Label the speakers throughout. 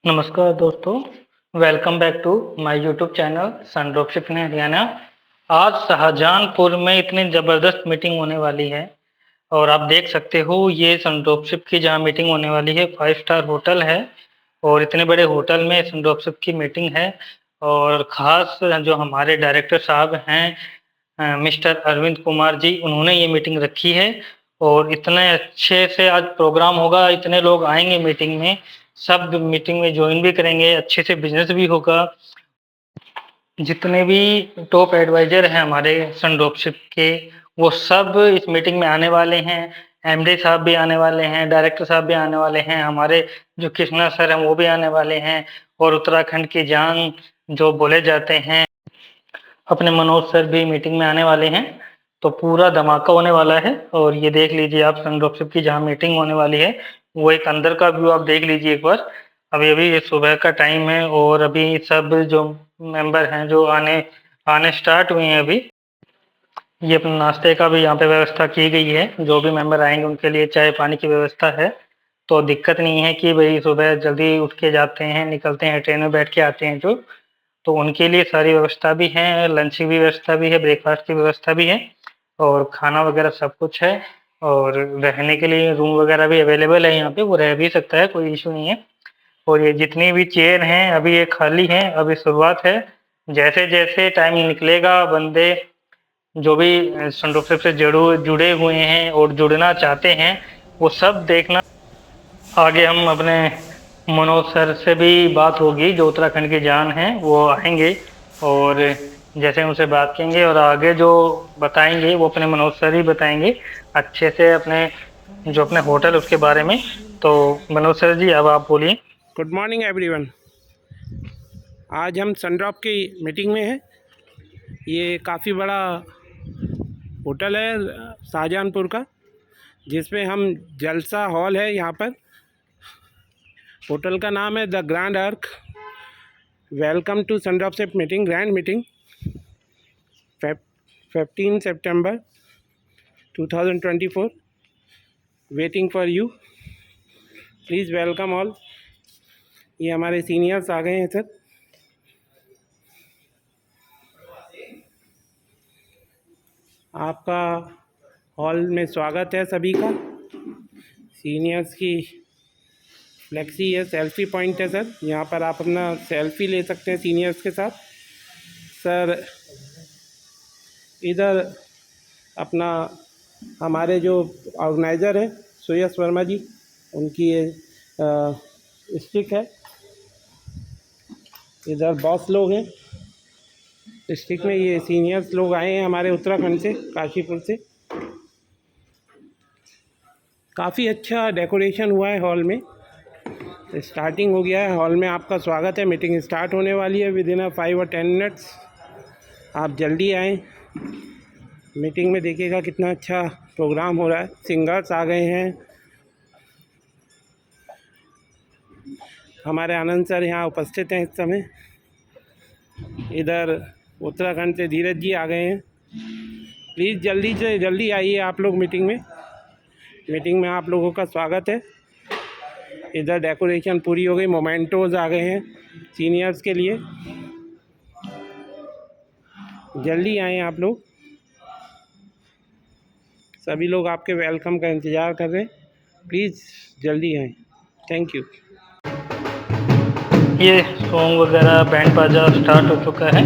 Speaker 1: नमस्कार दोस्तों, welcome back to my YouTube channel sun dropship in Haryana. आज शाहजहानपुर में इतनी ज़बरदस्त मीटिंग होने वाली है और आप देख सकते हो ये सन ड्रॉपशिप की जहाँ मीटिंग होने वाली है 5 स्टार होटल है और इतने बड़े होटल में सन ड्रॉपशिप की मीटिंग है। और ख़ास जो हमारे डायरेक्टर साहब हैं मिस्टर अरविंद कुमार जी, उन्होंने ये मीटिंग रखी है और इतने अच्छे से आज प्रोग्राम होगा, इतने लोग आएंगे मीटिंग में, सब मीटिंग में ज्वाइन भी करेंगे, अच्छे से बिजनेस भी होगा। जितने भी टॉप एडवाइजर हैं हमारे सन ड्रॉपशिप के, वो सब इस मीटिंग में आने वाले हैं। एमडी साहब भी आने वाले हैं, डायरेक्टर साहब भी आने वाले हैं, हमारे जो कृष्णा सर हैं वो भी आने वाले हैं और उत्तराखंड की जान जो बोले जाते हैं अपने मनोज सर भी मीटिंग में आने वाले हैं। तो पूरा धमाका होने वाला है। और ये देख लीजिए आप सन ड्रॉपशिप की जहाँ मीटिंग होने वाली है, वो एक अंदर का व्यू आप देख लीजिए एक बार। अभी अभी ये सुबह का टाइम है और अभी सब जो मेंबर हैं जो आने आने स्टार्ट हुए हैं अभी। ये अपने नाश्ते का भी यहाँ पे व्यवस्था की गई है, जो भी मेंबर आएंगे उनके लिए चाय पानी की व्यवस्था है। तो दिक्कत नहीं है कि भाई सुबह जल्दी उठ के जाते हैं, निकलते हैं, ट्रेन में बैठ के आते हैं जो, तो उनके लिए सारी व्यवस्था भी है, लंच की व्यवस्था भी है, ब्रेकफास्ट की व्यवस्था भी है और खाना वगैरह सब कुछ है। और रहने के लिए रूम वगैरह भी अवेलेबल है यहाँ पे, वो रह भी सकता है, कोई इशू नहीं है। और ये जितनी भी चेयर हैं अभी ये खाली हैं, अभी शुरुआत है। जैसे जैसे टाइम निकलेगा बंदे जो भी सन ड्रॉपशिप से जुड़े हुए हैं और जुड़ना चाहते हैं वो सब देखना। आगे हम अपने मनोज सर से भी बात होगी, जो उत्तराखंड की जान हैं वो आएंगे और जैसे उनसे बात करेंगे और आगे जो बताएंगे वो अपने मनोज सर ही बताएंगे अच्छे से अपने जो अपने होटल उसके बारे में। तो मनोज सर जी अब आप बोलिए।
Speaker 2: Good morning everyone. आज हम सन ड्रॉप की मीटिंग में हैं। ये काफ़ी बड़ा होटल है शाहजहानपुर का, जिसमें हम जलसा हॉल है। यहाँ पर होटल का नाम है the grand Ark. Welcome to Sun dropship meeting, grand meeting 15 सितंबर 2024। Waiting for you, please welcome all. ये हमारे सीनियर्स आ गए हैं सर। आपका हॉल में स्वागत है सभी का। सीनियर्स की फ्लेक्सी है, सेल्फी पॉइंट है सर। यहाँ पर आप अपना सेल्फी ले सकते हैं सीनियर्स के साथ। सर इधर अपना हमारे जो ऑर्गेनाइज़र हैं सुयश वर्मा जी, उनकी ये स्टिक है। इधर बॉस लोग हैं डिस्ट्रिक्ट में, ये सीनियर्स लोग आए हैं हमारे उत्तराखंड से, काशीपुर से। काफ़ी अच्छा डेकोरेशन हुआ है हॉल में। स्टार्टिंग हो गया है हॉल में। आपका स्वागत है। मीटिंग स्टार्ट होने वाली है विद इन 5 और 10 मिनट्स। आप जल्दी आएँ। मीटिंग में देखिएगा कितना अच्छा प्रोग्राम हो रहा है। सिंगर्स आ गए हैं। हमारे आनंद सर यहाँ उपस्थित हैं इस समय। इधर उत्तराखंड से धीरज जी आ गए हैं। प्लीज़ जल्दी से जल्दी आइए आप लोग मीटिंग में। मीटिंग में आप लोगों का स्वागत है। इधर डेकोरेशन पूरी हो गई, मोमेंटोज आ गए हैं सीनियर्स के लिए। जल्दी आएँ आप लोग। सभी लोग आपके वेलकम का इंतज़ार कर रहे हैं। प्लीज़ जल्दी आएँ। Thank you.
Speaker 1: ये सॉन्ग वगैरह बैंड बाजा स्टार्ट हो चुका है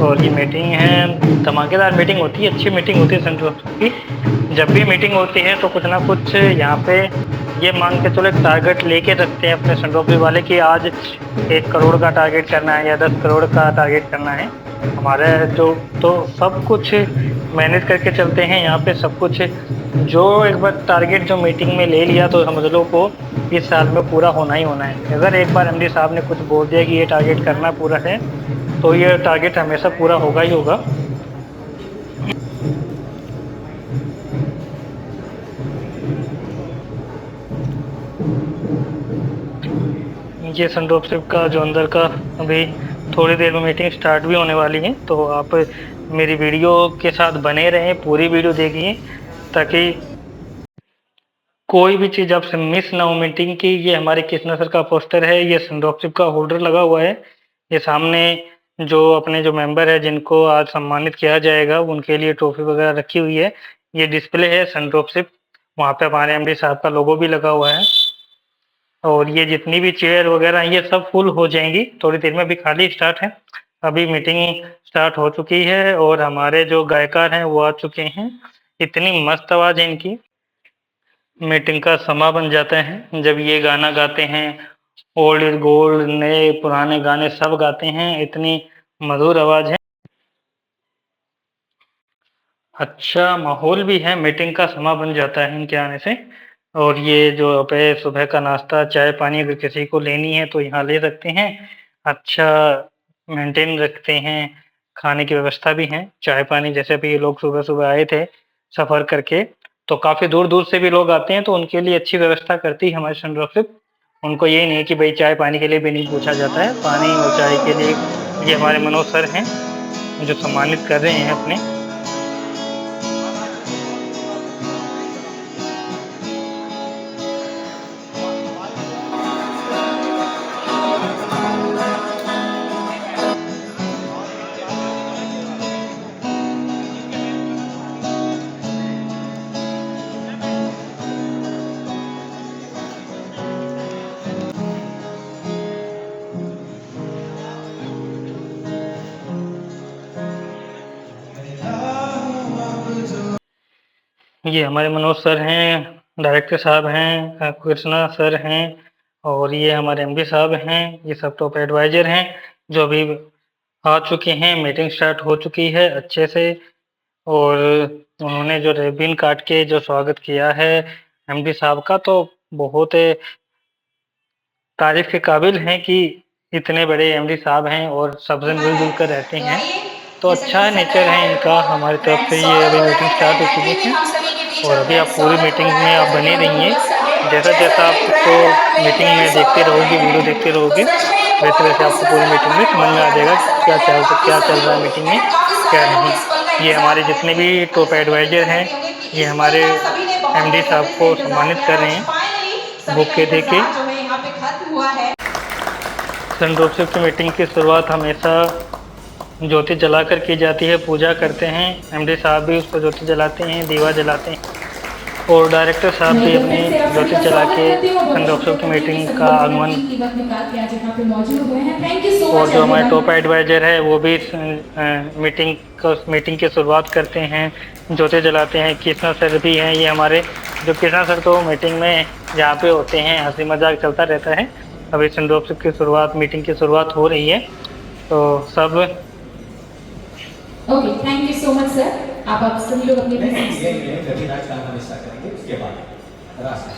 Speaker 1: और ये मीटिंग है, धमाकेदार मीटिंग होती है, अच्छी मीटिंग होती है सन ड्रॉपशिप की। जब भी मीटिंग होती है तो कुछ ना कुछ यहाँ पे ये मान के चलो एक टारगेट लेके रखते हैं अपने सन ड्रॉपशिप वाले कि आज 1 करोड़ का टारगेट करना है या 10 करोड़ का टारगेट करना है हमारे जो। तो सब कुछ मैनेज करके चलते हैं यहाँ पे सब कुछ। जो एक बार टारगेट जो मीटिंग में ले लिया तो समझ लो को इस साल में पूरा होना ही होना है। अगर एक बार एमडी साहब ने कुछ बोल दिया कि ये टारगेट करना पूरा है तो ये टारगेट हमेशा पूरा होगा ही होगा। ये सन ड्रॉपशिप का जो अंदर का अभी थोड़ी देर में मीटिंग स्टार्ट भी होने वाली है, तो आप मेरी वीडियो के साथ बने रहें, पूरी वीडियो देखिए ताकि कोई भी चीज़ आपसे मिस ना हो मीटिंग की। ये हमारे कृष्णा सर का पोस्टर है, ये संडोपशिप का होल्डर लगा हुआ है। ये सामने जो अपने जो मेंबर है जिनको आज सम्मानित किया जाएगा उनके लिए ट्रॉफी वगैरह रखी हुई है। ये डिस्प्ले है संडोपशिप, वहाँ पे हमारे एमडी साहब का लोगो भी लगा हुआ है। और ये जितनी भी चेयर वगैरह ये सब फुल हो जाएंगी, थोड़ी देर में। अभी खाली स्टार्ट है, अभी मीटिंग स्टार्ट हो चुकी है और हमारे जो गायकार हैं वो आ चुके हैं। इतनी मस्त आवाज़ है इनकी। मीटिंग का समा बन जाता है जब ये गाना गाते हैं। ओल्ड इज गोल्ड, नए पुराने गाने सब गाते हैं, इतनी मधुर आवाज़ है। अच्छा माहौल भी है, मीटिंग का समा बन जाता है इनके आने से। और ये जो पे सुबह का नाश्ता चाय पानी अगर किसी को लेनी है तो यहाँ ले सकते हैं। अच्छा मेंटेन रखते हैं, खाने की व्यवस्था भी है। चाय पानी जैसे अभी ये लोग सुबह सुबह आए थे सफ़र करके, तो काफ़ी दूर दूर से भी लोग आते हैं, तो उनके लिए अच्छी व्यवस्था करती है हमारी संरक्षित। उनको ये नहीं है कि भाई चाय पानी के लिए भी नहीं पूछा जाता है, पानी और चाय के लिए ये हमारे मनोज सर हैं जो सम्मानित कर रहे हैं अपने। ये हमारे मनोज सर हैं, डायरेक्टर साहब हैं, कृष्णा सर हैं और ये हमारे एमडी साहब हैं। ये सब टॉप एडवाइजर हैं जो अभी आ चुके हैं। मीटिंग स्टार्ट हो चुकी है अच्छे से और उन्होंने जो रिबन काट के जो स्वागत किया है एमडी साहब का, तो बहुत तारीफ के काबिल हैं कि इतने बड़े एमडी साहब हैं और सबसे मिलजुल कर रहते
Speaker 3: तो
Speaker 1: हैं।
Speaker 3: आइए,
Speaker 1: तो
Speaker 3: जैसा कि
Speaker 1: अच्छा
Speaker 3: पता
Speaker 1: नेचर है
Speaker 3: है
Speaker 1: इनका हमारी तरफ से। ये
Speaker 3: स्वागत
Speaker 1: अभी
Speaker 3: हो
Speaker 1: मीटिंग
Speaker 3: रहा है,
Speaker 1: स्टार्ट हो चुकी
Speaker 3: बैठने में
Speaker 1: है
Speaker 3: हम सभी के बीच
Speaker 1: और
Speaker 3: अब
Speaker 1: अभी आप पूरी
Speaker 3: स्वागत हो
Speaker 1: मीटिंग
Speaker 3: रहा
Speaker 1: में
Speaker 3: है,
Speaker 1: आप
Speaker 3: जैसा कि
Speaker 1: बने
Speaker 3: हम
Speaker 1: रहिए।
Speaker 3: मनोज सर हैं,
Speaker 1: जैसा
Speaker 3: जैसा
Speaker 1: जैसा आप
Speaker 3: दिख
Speaker 1: उसको
Speaker 3: रहा है हमें
Speaker 1: मीटिंग में
Speaker 3: डैंस
Speaker 1: देखते
Speaker 3: और कर
Speaker 1: रहोगे,
Speaker 3: रहे
Speaker 1: वीडियो
Speaker 3: हैं।
Speaker 1: देखते
Speaker 3: तो
Speaker 1: रहोगे,
Speaker 3: सच में ये
Speaker 1: वैसे
Speaker 3: बहुत ही
Speaker 1: वैसे आपको
Speaker 3: खूबसूरत
Speaker 1: पूरी
Speaker 3: लगा
Speaker 1: मीटिंग में
Speaker 3: है,
Speaker 1: समझ
Speaker 3: बहुत
Speaker 1: में
Speaker 3: ही
Speaker 1: आ जाएगा
Speaker 3: यादगार
Speaker 1: कि
Speaker 3: समय
Speaker 1: क्या
Speaker 3: है और काफ़ी
Speaker 1: क्या चल
Speaker 3: सभी
Speaker 1: रहा है
Speaker 3: लोग
Speaker 1: मीटिंग
Speaker 3: है
Speaker 1: में,
Speaker 3: ना, काफ़ी
Speaker 1: क्या
Speaker 3: सारे लोग
Speaker 1: नहीं।
Speaker 3: इस पल का
Speaker 1: ये
Speaker 3: इंतज़ार
Speaker 1: हमारे
Speaker 3: कर रहे
Speaker 1: जितने
Speaker 3: थे।
Speaker 1: भी टॉप
Speaker 3: जैसा कि
Speaker 1: एडवाइजर हैं,
Speaker 3: जानते होंगे कि
Speaker 1: ये
Speaker 3: इस पल
Speaker 1: हमारे
Speaker 3: का सभी ने बहुत
Speaker 1: एमडी साहब
Speaker 3: बेसब्री से
Speaker 1: को
Speaker 3: इंतज़ार
Speaker 1: सम्मानित
Speaker 3: किया
Speaker 1: कर
Speaker 3: और
Speaker 1: रहे
Speaker 3: आज
Speaker 1: हैं
Speaker 3: फाइनली सभी का
Speaker 1: बुके दे के।
Speaker 3: इंतज़ार जो है यहाँ पे खत्म हुआ है।
Speaker 1: सन की मीटिंग की शुरुआत हमेशा ज्योति जलाकर की जाती है, पूजा करते हैं। एमडी साहब भी उसको ज्योति जलाते हैं, दीवा जलाते हैं और डायरेक्टर साहब
Speaker 3: मैं
Speaker 1: भी
Speaker 3: एक बार
Speaker 1: अपनी
Speaker 3: फिर से आप सभी
Speaker 1: ज्योति
Speaker 3: का
Speaker 1: जला
Speaker 3: स्वागत
Speaker 1: के
Speaker 3: करती हूँ, बहुत
Speaker 1: सन
Speaker 3: शुक्रिया
Speaker 1: की
Speaker 3: करती हूँ कि
Speaker 1: मीटिंग
Speaker 3: सभी
Speaker 1: का
Speaker 3: लोग अपने
Speaker 1: आगमन।
Speaker 3: कीमती वक्त निकाल के आज यहाँ पे मौजूद हुए हैं। थैंक यू सो
Speaker 1: और
Speaker 3: मच
Speaker 1: जो हमारे
Speaker 3: एवरीवन।
Speaker 1: टॉप एडवाइजर है वो भी मीटिंग की शुरुआत करते हैं, ज्योति जलाते हैं। कृष्णा सर भी हैं, ये हमारे जो कृष्णा सर तो मीटिंग में जहाँ पे होते हैं हंसी मजाक चलता रहता है। अभी सन की शुरुआत, मीटिंग की शुरुआत हो रही है, तो सब
Speaker 3: okay, thank you so much sir. आप सभी लोग अपने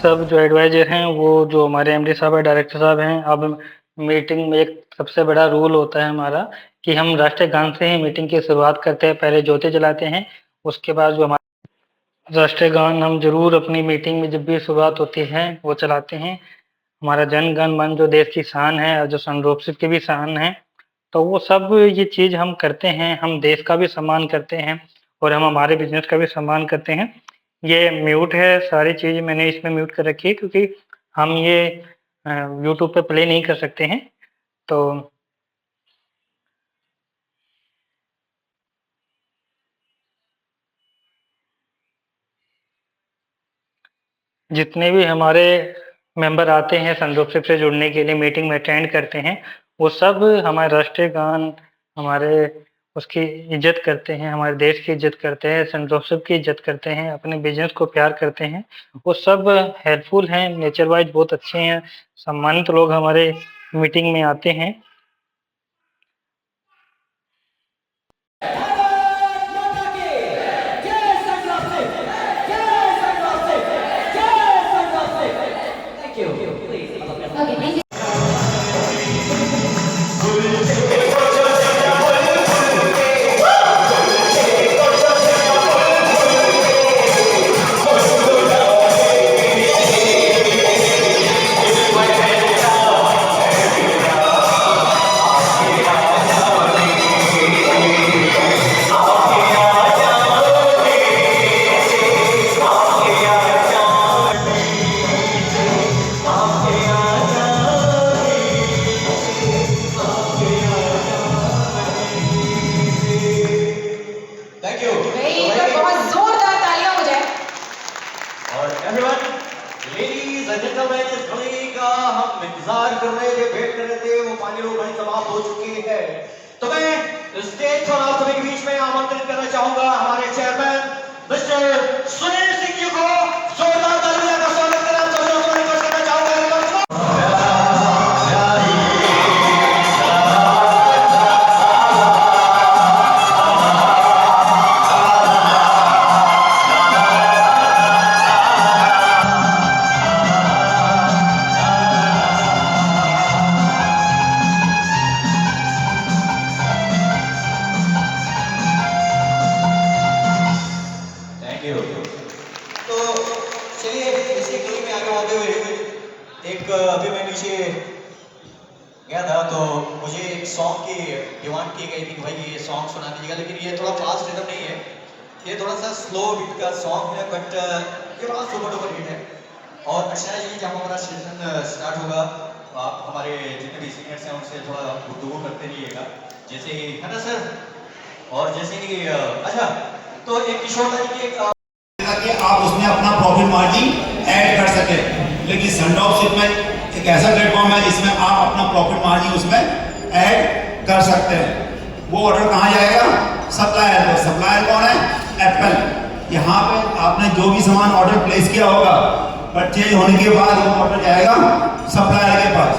Speaker 1: सब जो एडवाइजर हैं वो जो हमारे एमडी साहब है, डायरेक्टर साहब हैं। अब मीटिंग में एक सबसे बड़ा रूल होता है हमारा कि हम राष्ट्रीय गान से ही मीटिंग की शुरुआत करते हैं। पहले ज्योति जलाते हैं, उसके बाद जो हमारा राष्ट्रीय गान हम जरूर अपनी मीटिंग में जब भी शुरुआत होती है वो चलाते हैं। हमारा जन गण मन जो देश की शान है और जो संरोपशित की भी शान है, तो वो सब ये चीज़ हम करते हैं। हम देश का भी सम्मान करते हैं और हम हमारे बिजनेस का भी सम्मान करते हैं। ये म्यूट है, सारी चीज़ मैंने इसमें म्यूट कर रखी है क्योंकि हम ये यूट्यूब पे प्ले नहीं कर सकते हैं। तो जितने भी हमारे मेंबर आते हैं संरोपशिप से जुड़ने के लिए, मीटिंग में अटेंड करते हैं, वो सब हमारे राष्ट्रीय गान, हमारे उसकी इज्जत करते हैं, हमारे देश की इज्जत करते हैं, संरोपशिप की इज्जत करते हैं, अपने बिजनेस को प्यार करते हैं। वो सब हेल्पफुल हैं, नेचर वाइज बहुत अच्छे हैं, सम्मानित लोग हमारे मीटिंग में आते हैं।
Speaker 3: Okay, thank you.
Speaker 4: जेंटलमैन, इस घड़ी का हम इंतजार कर रहे थे, वेट कर रहे थे, वो फाइनल घड़ी समाप्त हो चुकी है। तो मैं स्टेज पर आप सभी के बीच में आमंत्रित करना चाहूंगा हमारे चेयरमैन मिस्टर सुनील सिंह जी को। जोरदार तालियों का स्वागत करें। आप सभी लोगों को रिक्वेस्ट करना चाहूंगा। तो चलिए इसी कड़ी में आगे बढ़ते हुए अभी मैं नीचे गया था तो मुझे एक सॉन्ग की डिमांड की गई थी कि भाई ये सॉन्ग सुना दीजिएगा, लेकिन ये थोड़ा फास्ट रिदम नहीं है, ये थोड़ा सा स्लो बीट का सॉन्ग है, बट ये बड़ा सुपर डुपर हिट है। और अच्छा है ये जब हमारा सेशन स्टार्ट होगा आप हमारे जितने भी सीनियर्स हैं उनसे थोड़ा गुफ्तगू करते रहिएगा, जैसे है ना सर। और जैसे कि अच्छा तो एक किशोर जी की
Speaker 5: ताकि आप उसमें अपना प्रॉफिट मार्जिन ऐड कर सके। लेकिन सनड्रॉपशिप में एक ऐसा प्लेटफॉर्म है जिसमें आप अपना प्रॉफिट मार्जिन उसमें ऐड कर सकते हैं। वो ऑर्डर कहाँ जाएगा? सप्लायर को। सप्लायर कौन है? एप्पल। यहाँ पे आपने जो भी सामान ऑर्डर प्लेस किया होगा, परचेज होने के बाद वो ऑर्डर जाएगा सप्लायर के पास।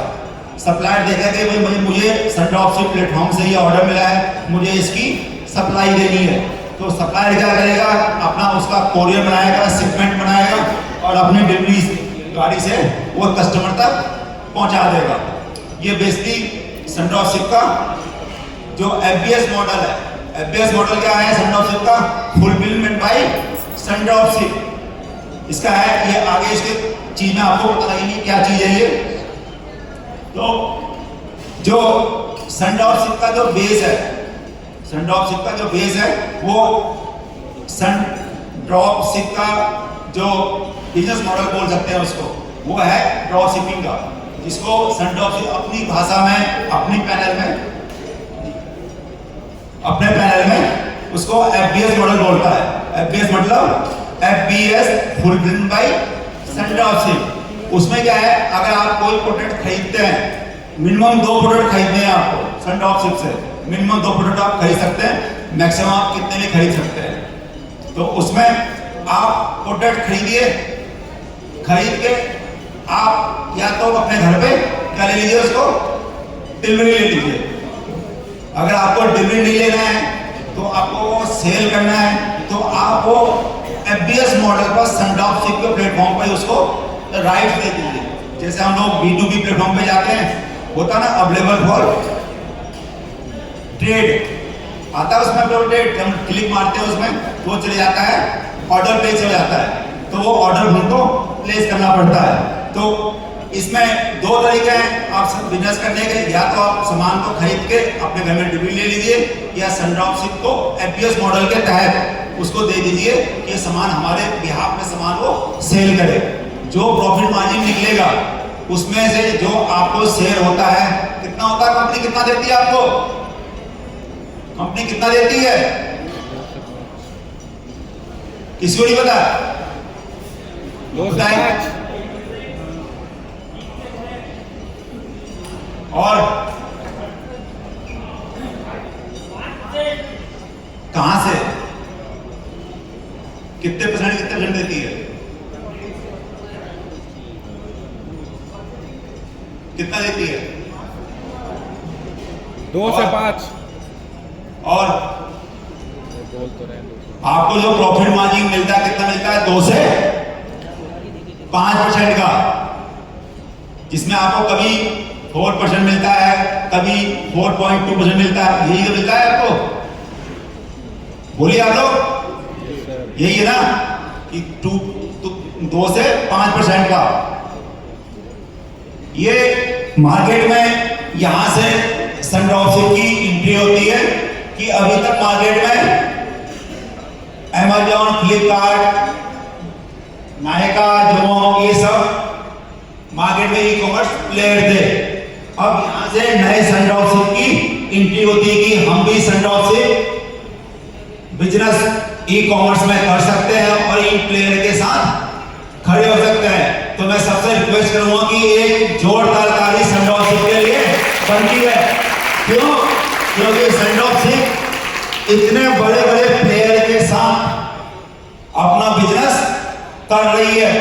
Speaker 5: सप्लायर देखेगा कि भाई मुझे सनड्रॉपशिप प्लेटफॉर्म से ये ऑर्डर मिला है, मुझे इसकी सप्लाई देनी है। तो सप्लायर क्या करेगा? अपना उसका कोरियर बनाएगा, शिपमेंट बनाएगा और अपनी डिलीवरी गाड़ी से वो कस्टमर तक पहुंचा देगा। ये बेसिकली सनड्रॉपशिप का जो एफबीएस मॉडल है। एफबीएस मॉडल क्या है सनड्रॉपशिप का? फुलफिलमेंट बाय सनड्रॉपशिप इसका है। ये आगे इसके चीज में आपको पता लगेगी क्या चीज है ये। तो जो सनड्रॉपशिप का जो बेस है, सनड्रॉपशिप का जो बेस है वो सनड्रॉपशिप का जो बिजनेस मॉडल बोल सकते हैं उसको, वो है ड्रॉप शिपिंग का, जिसको सनड्रॉपशिप अपनी भाषा में अपने पैनल में उसको एफबीएस मॉडल बोलता है। एफबीएस मतलब एफबीएस फुलफिल्ड बाय सनड्रॉपशिप। उसमें क्या है, अगर आप कोई प्रोडक्ट खरीदते हैं, मिनिमम 2 प्रोडक्ट खरीदने हैं आपको सनड्रॉपशिप से, मिनिमम 2 प्रोडक्ट आप खरीद सकते हैं, मैक्सिमम आप कितने भी खरीद सकते हैं। तो उसमें आप प्रोडक्ट खरीदिए, खरीद के आप या तो अपने घर पे क्या ले लीजिए, उसको डिलीवरी ले लीजिए। अगर आपको डिलीवरी नहीं लेना है तो आपको वो सेल करना है, तो आप वो एफबीएस मॉडल पर सनड्रॉपशिप के प्लेटफॉर्म पर उसको राइट दे दीजिए। जैसे हम लोग B2B प्लेटफॉर्म पे जाते हैं, होता ना अवेलेबल फॉर ट्रेड आता है, उसमें अपना ट्रेड हम क्लिक मारते हैं उसमें तो वो चले जाता है, ऑर्डर प्लेस हो जाता है। तो वो ऑर्डर हमको प्लेस करना पड़ता है। तो इसमें 2 तरीके हैं आप सब बिजनेस करने के, या तो आप सामान को खरीद के अपने घर में डिलीवरी ले लीजिए, या सनड्रॉपशिप को एफबीएस मॉडल के तहत उसको दे दीजिए कि सामान हमारे बिहाफ में सामान वो सेल करे। जो प्रॉफिट मार्जिन निकलेगा उसमें से जो आपको सेल होता है, कितना होता है, कंपनी कितना देती है आपको? कंपनी कितना देती है किसी को नहीं पता? 2 और कहां से कितने परसेंट देती है? कितना देती है?
Speaker 2: 2 से 5।
Speaker 5: और आपको जो प्रॉफिट मार्जिन मिलता है कितना मिलता है? 2 से 5% का, जिसमें आपको कभी 4% मिलता है, कभी 4.2% मिलता है। यही तो मिलता है आपको, बोलिए आप लोग, यही है ना कि 2 से 5% का। ये मार्केट में यहां से सनड्रॉपशिप की एंट्री होती है कि अभी तक मार्केट में अमेज़न, फ्लिपकार्ट, नायका, जोमो, ये सब मार्केट में ई कॉमर्स प्लेयर थे। अब यहां से नए सनड्रॉपशिप की एंट्री होती है कि हम भी सनड्रॉपशिप बिजनेस ई कॉमर्स में कर सकते हैं और इन प्लेयर के साथ खड़े हो सकते हैं। तो मैं सबसे की एक जोरदार ताली सनड्रॉप शिप के लिए बनती है। क्यों? क्योंकि सनड्रॉप शिप इतने बड़े बड़े प्लेयर के साथ अपना बिजनेस कर रही है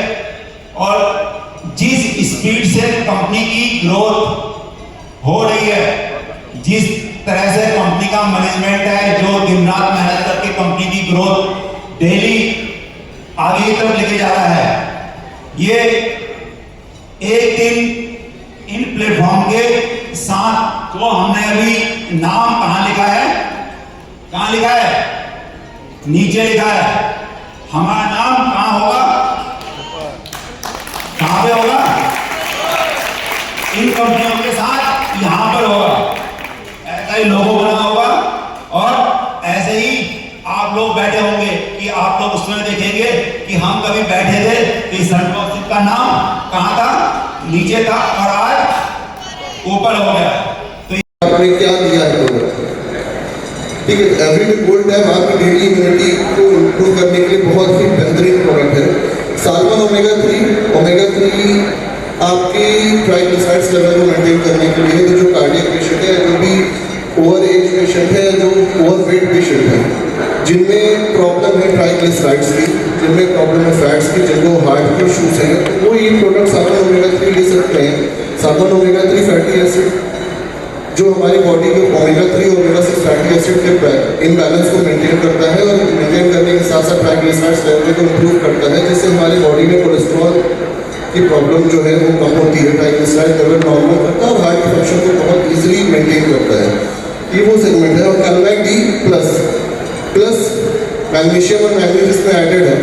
Speaker 5: और जिस स्पीड से कंपनी की ग्रोथ हो रही है, जिस तरह से कंपनी का मैनेजमेंट है जो दिन रात मेहनत करके कंपनी की ग्रोथ डेली आगे की तरफ लेके जा रहा है, ये एक दिन इन प्लेटफॉर्म के साथ जो हमने अभी नाम कहां लिखा है, कहां लिखा है? नीचे लिखा है। हमारा नाम कहां होगा? कहां पे होगा? इन कंपनियों के साथ यहां पर होगा। ऐसा ही लोगो बना होगा और ऐसे ही आप लोग बैठे होंगे कि आप लोग उस समय देखेंगे कि हम कभी बैठे थे कि सनड्रॉप शिप का नाम कहां था? नीचे था और आज ऊपर हो गया। तो
Speaker 6: आपने क्या दिया है प्रोडक्ट? ठीक है, एवरीडे गोल्ड टैब आपकी डेली इम्यूनिटी को इम्प्रूव करने के लिए बहुत ही बेहतरीन प्रोडक्ट है। साल्मन ओमेगा 3 आपके ट्राइग्लिसराइड्स लेवल को मेंटेन करने के लिए, तो जो कार्डियक पेशेंट है, जो भी ओवर एज पेशेंट है, जो ओवर वेट पेशेंट है, जिनमें प्रॉब्लम है ट्राइग्लिसराइड्स की, जिनमें प्रॉब्लम है फैट्स की, जिनको हार्ट के इशूज हैं, तो वो ये प्रोडक्ट साल्मन ओमेगा 3 ले सकते हैं। साल्मन ओमेगा 3 फैटी एसिड जो हमारी बॉडी के ओमेगा 3 और ओमेगा 6 फैटी एसिड के इनबैलेंस को मेंटेन करता है और मेंटेन करने के साथ साथ ट्राइग्लिसराइड्स लेवल को इम्प्रूव करता है, जिससे हमारी बॉडी में कोलेस्ट्रॉल की प्रॉब्लम जो है वो कम होती है, ट्राइग्लिसराइड लेवल नॉर्मल करता है और हार्ट फंक्शन को बहुत ईजिली मेंटेन करता है। ये वो सेगमेंट है। और कैलमैक डी प्लस मैग्नीशियम और मैग्नीज इसमें एडेड है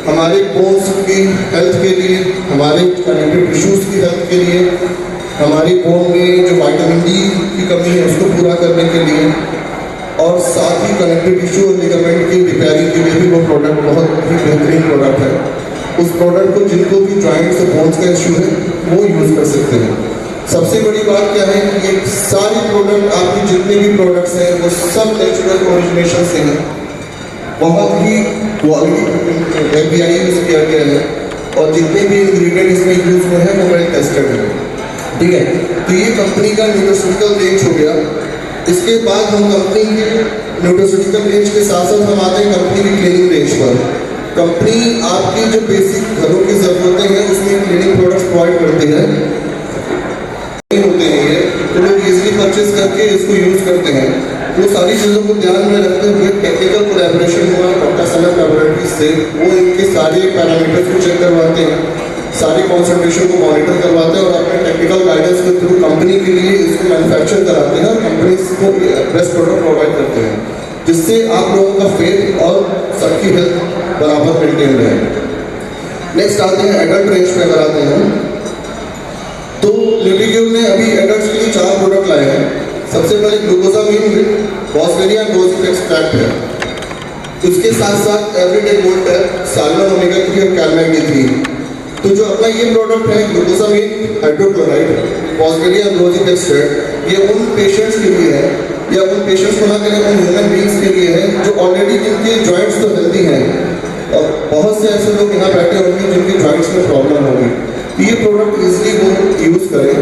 Speaker 6: हमारे बोन्स की हेल्थ के लिए, हमारे कनेक्टिव टिश्यूज की हेल्थ के लिए, हमारी बोन में जो विटामिन डी की कमी है उसको पूरा करने के लिए, और साथ ही कनेक्टिव टिश्यू और लिगामेंट की रिपेयरिंग के लिए भी वो प्रोडक्ट बहुत ही बेहतरीन प्रोडक्ट है। उस प्रोडक्ट को जिनको भी जॉइंट्स और बोन्स का इश्यू है वो यूज़ कर सकते हैं। सबसे बड़ी बात क्या है कि ये सारी प्रोडक्ट, आपके जितने भी प्रोडक्ट्स हैं वो सब नेचुरल ओरिजिनेशन से हैं, बहुत ही क्वालिटी FBI यूज़ किया गया है और जितने भी इंग्रेडिएंट इसमें यूज़ हुए हैं वो वेल टेस्टेड है। ठीक है, तो ये कंपनी का न्यूट्रास्यूटिकल रेंज हो गया। इसके बाद हम कंपनी के न्यूट्रास्यूटिकल रेंज के साथ साथ हम आते हैं कंपनी की क्लीनिंग रेंज पर। कंपनी आपकी जो बेसिक घरों की ज़रूरतें हैं उसमें क्लीनिंग प्रोडक्ट्स प्रोवाइड करती है, होते हैं ये, तो लोग इजीली परचेज करके इसको यूज़ करते हैं। वो सारी चीज़ों को ध्यान में रखते हुए टेक्निकल कोलैबोरेशन हुआ डॉक्टर सनम लैबोरेटरीज से, वो इनके सारे पैरामीटर्स को चेक करवाते हैं, सारी कॉन्सेंट्रेशन को मॉनिटर करवाते हैं और अपने टेक्निकल गाइडेंस के थ्रू कंपनी के लिए इसको मैन्युफैक्चर कराते हैं और कंपनी को बेस्ट प्रोडक्ट प्रोवाइड करते हैं, जिससे आप लोगों का फेथ और सबकी हेल्थ बराबर मेंटेन रहे। नेक्स्ट आते हैं एडल्ट रेंज पे। अगर आते हैं तो न्यूट्रीक्यूब ने अभी एडल्ट्स के लिए 4 प्रोडक्ट लाए हैं। सबसे पहले ग्लूकोसामिन विद बॉस्वेरिया रोजिक एक्सट्रैक्ट है, उसके साथ साथ एवरीडे गोल्ड है, साल्मन ओमेगा 3 और कैलमैक D3। तो जो अपना ये प्रोडक्ट है ग्लूकोसामिन हाइड्रोक्लोराइड बॉस्वेरिया रोजिक एक्सट्रैक्ट, ये उन पेशेंट्स के लिए है या उन पेशेंट्स को ना करें उन ह्यूमन बींग्स के लिए है जो ऑलरेडी जिनके जॉइंट्स तो हेल्दी हैं और बहुत से ऐसे लोग यहाँ बैठे होंगे जिनके जॉइंट्स में प्रॉब्लम होगी। तो ये प्रोडक्ट ईजिली वो यूज़ करें,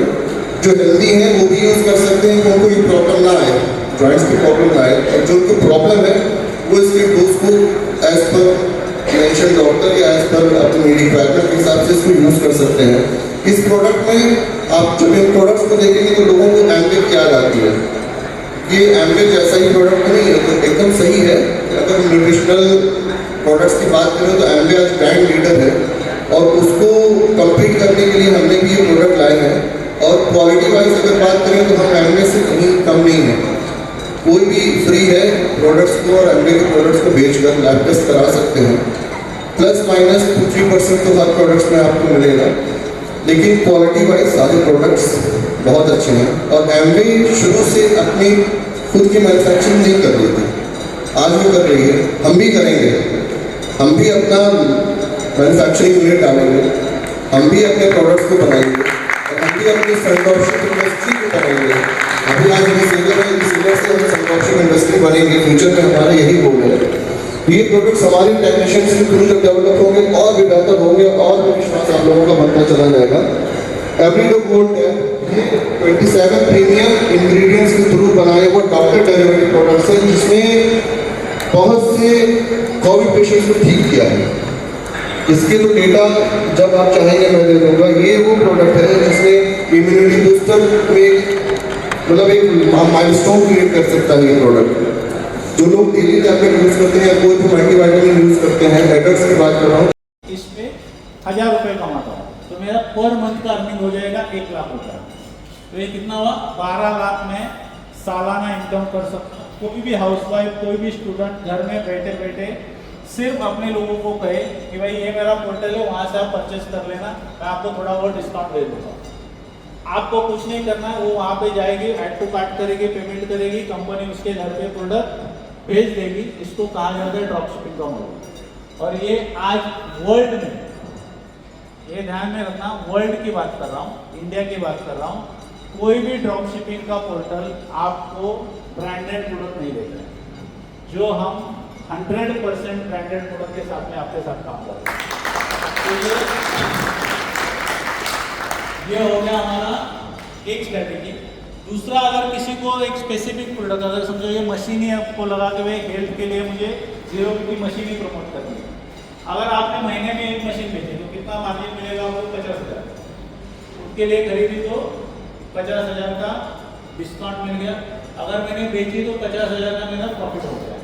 Speaker 6: जो हेल्दी हैं वो भी यूज़ कर सकते हैं, उनको ये प्रॉब्लम ना आए, जॉइंट्स की प्रॉब्लम ना आए, और जो उनको प्रॉब्लम है वो इसके डोज को एज पर मेंशन डॉक्टर या एज पर अपनी रिक्वायरमेंट के हिसाब से इसको यूज़ कर सकते हैं। इस प्रोडक्ट में आप जब इन प्रोडक्ट्स को देखेंगे तो लोगों को एम्बे की याद आती है। ये एम्बे जैसा ही प्रोडक्ट नहीं है, तो एकदम सही है। अगर न्यूट्रिशनल प्रोडक्ट्स की बात करें तो एम्बे आज ब्रांड लीडर है और उसको कम्पीट करने के लिए हमने भी ये प्रोडक्ट लाए हैं। और क्वालिटी वाइज अगर बात करें तो हम एम्बे से कहीं कम नहीं है। कोई भी फ्री है प्रोडक्ट्स को और एम्बे के प्रोडक्ट्स को बेचकर लैब टेस्ट करा सकते हैं। प्लस माइनस 2-3% तो हर प्रोडक्ट्स में आपको मिलेगा, लेकिन क्वालिटी वाइज सारे प्रोडक्ट्स बहुत अच्छे हैं। और एम्बे शुरू से अपनी खुद की मैन्युफैक्चरिंग नहीं कर रही थी, आज भी कर रही है, हम भी करेंगे। हम भी अपना मैन्युफैक्चरिंग यूनिट डालेंगे, हम भी अपने प्रोडक्ट्स को बनाएंगे और हम भी अपनी सनड्रॉपशिप इंडस्ट्री को बनाएंगे। अभी आज ये सीजन है, इस सीजन से हम सनड्रॉपशिप इंडस्ट्री बनेंगे, फ्यूचर में हमारा यही गोल है। ये प्रोडक्ट्स हमारे टेक्नीशियंस के थ्रू जब डेवलप होंगे और भी बेहतर होंगे और भी विश्वास आप लोगों का बनता चला जाएगा। एवरीडे गोल्ड है, ये 27 प्रीमियम इंग्रेडिएंट्स के थ्रू बनाए हुआ डॉक्टर डेरिवेटिव प्रोडक्ट्स हैं, जिसमें बहुत से कोविड पेशेंट्स को ठीक किया है। इसके तो डेटा जब आप चाहेंगे मैं दे दूंगा। ये वो प्रोडक्ट है जिसमें इम्यूनिटी बूस्टर में मतलब एक माइलस्टोन क्रिएट कर सकता है ये प्रोडक्ट। जो लोग डेली टैबलेट यूज करते हैं या कोई भी मल्टीविटामिन यूज करते हैं, एडल्ट्स की बात कर रहा हूँ,
Speaker 7: इसमें 1000 रुपये कमाता हूँ तो मेरा पर मंथ का अर्निंग हो जाएगा 1 लाख रुपये। तो ये कितना हुआ? 12 लाख में सालाना इनकम कर सकता हूँ। कोई भी हाउसवाइफ, कोई भी स्टूडेंट घर में बैठे बैठे सिर्फ अपने लोगों को कहे कि भाई ये मेरा पोर्टल है, वहाँ से आप परचेस कर लेना, मैं आपको थोड़ा और डिस्काउंट दे दूँगा। आपको कुछ नहीं करना है, वो वहाँ पे जाएगी, ऐड टू कार्ट करेगी, पेमेंट करेगी, कंपनी उसके घर पे प्रोडक्ट भेज देगी। इसको कहा जाता है ड्रॉप शिपिंग का मॉडल। और ये आज वर्ल्ड में, ये ध्यान में रखना, वर्ल्ड की बात कर रहा हूँ, इंडिया की बात कर रहा हूँ, कोई भी ड्रॉप शिपिंग का पोर्टल आपको ब्रांडेड प्रोडक्ट नहीं देता है। जो हम 100% ब्रांडेड प्रोडक्ट के साथ में आपके साथ काम करते हैं। तो ये हो गया हमारा एक स्ट्रेटेजी। दूसरा, अगर किसी को एक स्पेसिफिक प्रोडक्ट, अगर समझो ये मशीन ही आपको लगा के भाई हेल्थ के लिए मुझे 0 की मशीन ही प्रमोट करनी है, अगर आपने महीने में एक मशीन बेची तो कितना मार्जिन मिलेगा आपको? 50,000। उसके लिए खरीदी तो 50,000 का डिस्काउंट मिल गया। अगर मैंने बेची तो 50,000 का मेरा प्रॉफिट हो गया।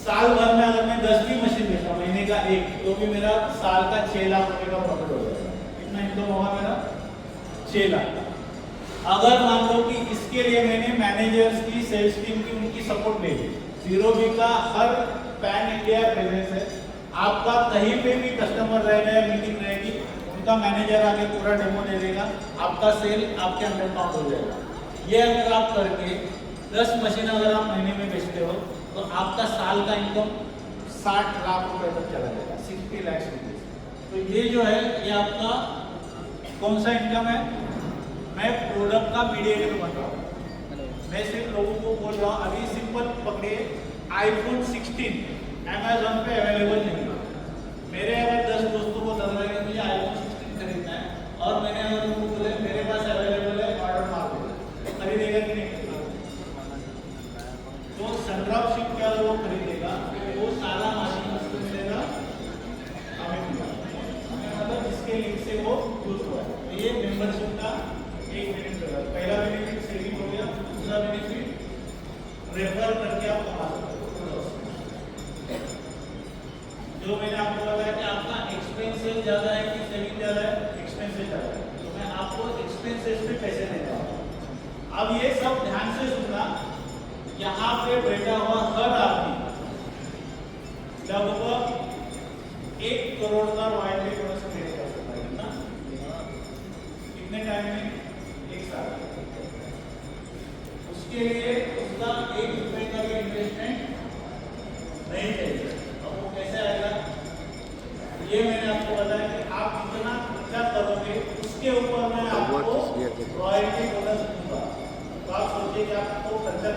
Speaker 7: साल भर में अगर मैं 10 की मशीन बेचा, महीने का एक, तो भी मेरा साल का 6 लाख रुपए का प्रॉफिट हो जाएगा। कितना इनकम होगा मेरा? 6 लाख। अगर मान लो कि इसके लिए मैंने मैनेजर्स की, सेल्स टीम की, उनकी सपोर्ट ले ली, 0B का हर पैन इंडिया प्रेजेंस है, आपका कहीं पे भी कस्टमर रहेगा या मीटिंग रहेगी, उनका मैनेजर आके पूरा डेमो दे देगा, आपका सेल आपके अंडर काउंट हो जाएगा। ये अगर आप करके 10 मशीन अगर आप महीने में बेचते हो तो आपका साल का इनकम 60 लाख रुपए तक चला जाएगा, 60 लाख रुपीज। तो ये जो है ये आपका कौन सा इनकम है? मैं प्रोडक्ट का मीडिएटर बन रहा हूँ। मैं सिर्फ लोगों को बोल रहा हूँ, अभी सिंपल पकड़िए, iPhone 16 अमेजोन पे अवेलेबल नहीं है। मेरे अगर 10 दोस्तों को लग रहा है कि मुझे iPhone 16 खरीदना है और मैंने अगर उनको बोले मेरे पास अवेलेबल है, ऑर्डर मार दो, तो खरीदेगा कि नहीं? तो सनड्रॉप शिप का वो खरीदेगा, वो सारा मशीन उसको मिलेगा, हमें मतलब इसके लिंक से वो यूज हुआ है। तो ये मेंबरशिप का एक बेनिफिट है। पहला बेनिफिट सेविंग हो गया, दूसरा बेनिफिट रेफर करके आप कमा सकते हो। जो मैंने आपको बताया कि आपका एक्सपेंसेस ज़्यादा है कि सेविंग ज़्यादा है? एक्सपेंसेस ज़्यादा है, तो मैं आपको एक्सपेंसेस पे पैसे देता हूँ। अब ये सब ध्यान से सुनना, यहाँ पे बैठा हुआ हर आदमी लगभग 1 करोड़ का रॉयल्टी बोनस क्रिएट कर सकता है ना? कितने टाइम में? 1 साल। उसके लिए उसका 1 रुपए का भी इन्वेस्टमेंट नहीं चाहिए। अब वो कैसे आएगा? ये मैंने आपको बताया कि आप कितना खर्चा करोगे उसके ऊपर मैं आपको रॉयल्टी बोनस दूंगा। तो आप सोचिए कि आपको खर्चा।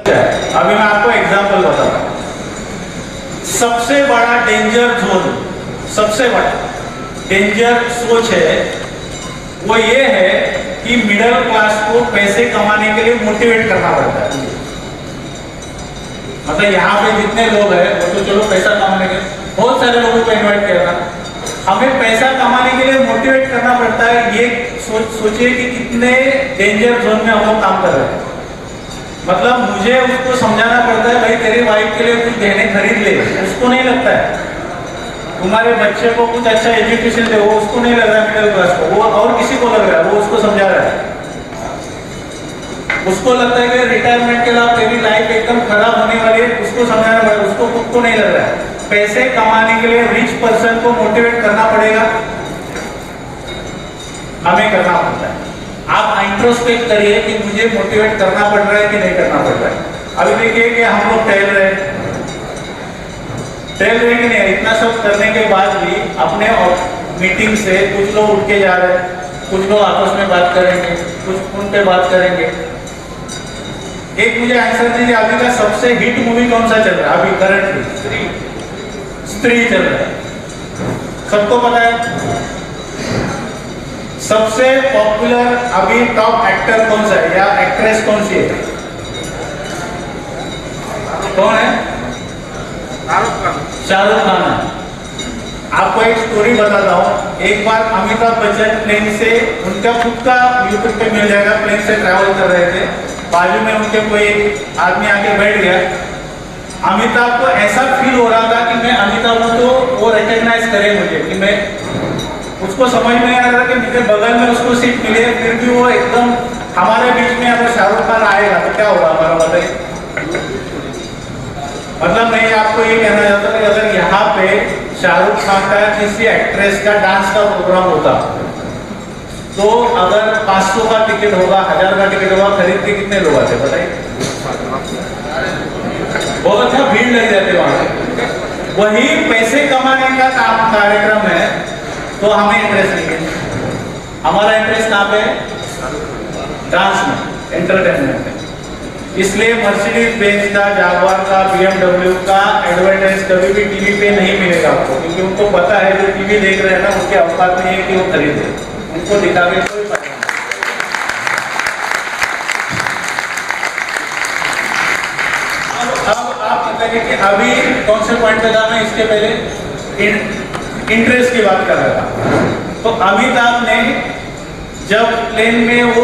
Speaker 7: अभी मैं आपको एग्जांपल बताता हूँ। सबसे बड़ा डेंजर जोन, सबसे बड़ा डेंजर सोच है वो ये है कि मिडिल क्लास को पैसे कमाने के लिए मोटिवेट करना पड़ता है। मतलब यहाँ पे जितने लोग हैं वो तो चलो पैसा कमाने के, बहुत सारे लोगों को इन्वाइट किया था, हमें पैसा कमाने के लिए मोटिवेट करना पड़ता है। ये सोचिए कि कितने डेंजर जोन में हम लोग काम कर रहे हैं। मतलब मुझे उसको समझाना पड़ता है, भाई तेरी वाइफ के लिए कुछ गहने खरीद ले, उसको नहीं लगता है। तुम्हारे बच्चे को कुछ अच्छा एजुकेशन दे, वो उसको नहीं लग रहा है मिडिल क्लास को, वो और किसी को लग रहा है, वो उसको समझा रहा है। उसको लगता है कि रिटायरमेंट के बाद तेरी लाइफ एकदम खराब होने वाली है, उसको समझाना पड़ेगा, उसको खुद को नहीं लग रहा है। पैसे कमाने के लिए रिच पर्सन को मोटिवेट करना पड़ेगा, हमें करना पड़ता है। आप इंट्रोस्पेक्ट करिए कि मुझे मोटिवेट करना पड़ रहा है कि नहीं करना पड़ रहा है। अभी देखिए कि हम लोग टहल रहे कि नहीं, इतना सब करने के बाद भी अपने मीटिंग से कुछ लोग उठ के जा रहे हैं, कुछ लोग आपस में बात करेंगे, कुछ फोन पे बात करेंगे। एक मुझे आंसर दीजिए, अभी का सबसे हिट मूवी कौन सा चल रहा है अभी करंटली? स्त्री चल रहा है, सबको पता है। सबसे पॉपुलर अभी टॉप एक्टर कौन सा है या एक्ट्रेस कौन सी है? कौन है? शाहरुख खान है। आपको एक स्टोरी बताता हूँ। एक बार अमिताभ बच्चन प्लेन से, उनका खुद का यूट्यूब पे मिल जाएगा, प्लेन से ट्रैवल कर रहे थे, बाजू में उनके कोई आदमी आके बैठ गया। अमिताभ को ऐसा फील हो रहा था कि मैं अमिताभ हूँ, तो वो रिकॉग्नाइज करे मुझे कि मैं, उसको समझ में आ रहा था कि मेरे बगल में उसको सीट मिले, फिर भी वो एकदम हमारे बीच में अगर शाहरुख खान आएगा तो क्या होगा हमारा, बताइए। मतलब मैं आपको ये कहना चाहता हूँ कि अगर यहाँ पे शाहरुख खान का किसी एक्ट्रेस का डांस का प्रोग्राम होता, तो अगर 500 का टिकट होगा, 1000 का टिकट होगा, खरीद के कितने लोग आते बताइए? बहुत अच्छा भीड़ लग जाती वहां पे। वही पैसे कमाने का काम कार्यक्रम है, तो हमें इंटरेस्ट नहीं है। हमारा इंटरेस्ट कहाँ पे है? डांस में, एंटरटेनमेंट में। इसलिए मर्सिडीज बेंज का, जागवार का, BMW का एडवर्टाइज कभी भी टीवी पे नहीं मिलेगा आपको, क्योंकि उनको पता है जो टीवी देख रहे हैं ना, उनके औकात नहीं है कि वो खरीदे, उनको दिखा के कोई फायदा नहीं। अब आप बताइए कि अभी कौन से पॉइंट पे था मैं, इसके पहले इंटरेस्ट की बात कर रहा था। तो अमिताभ ने जब प्लेन में वो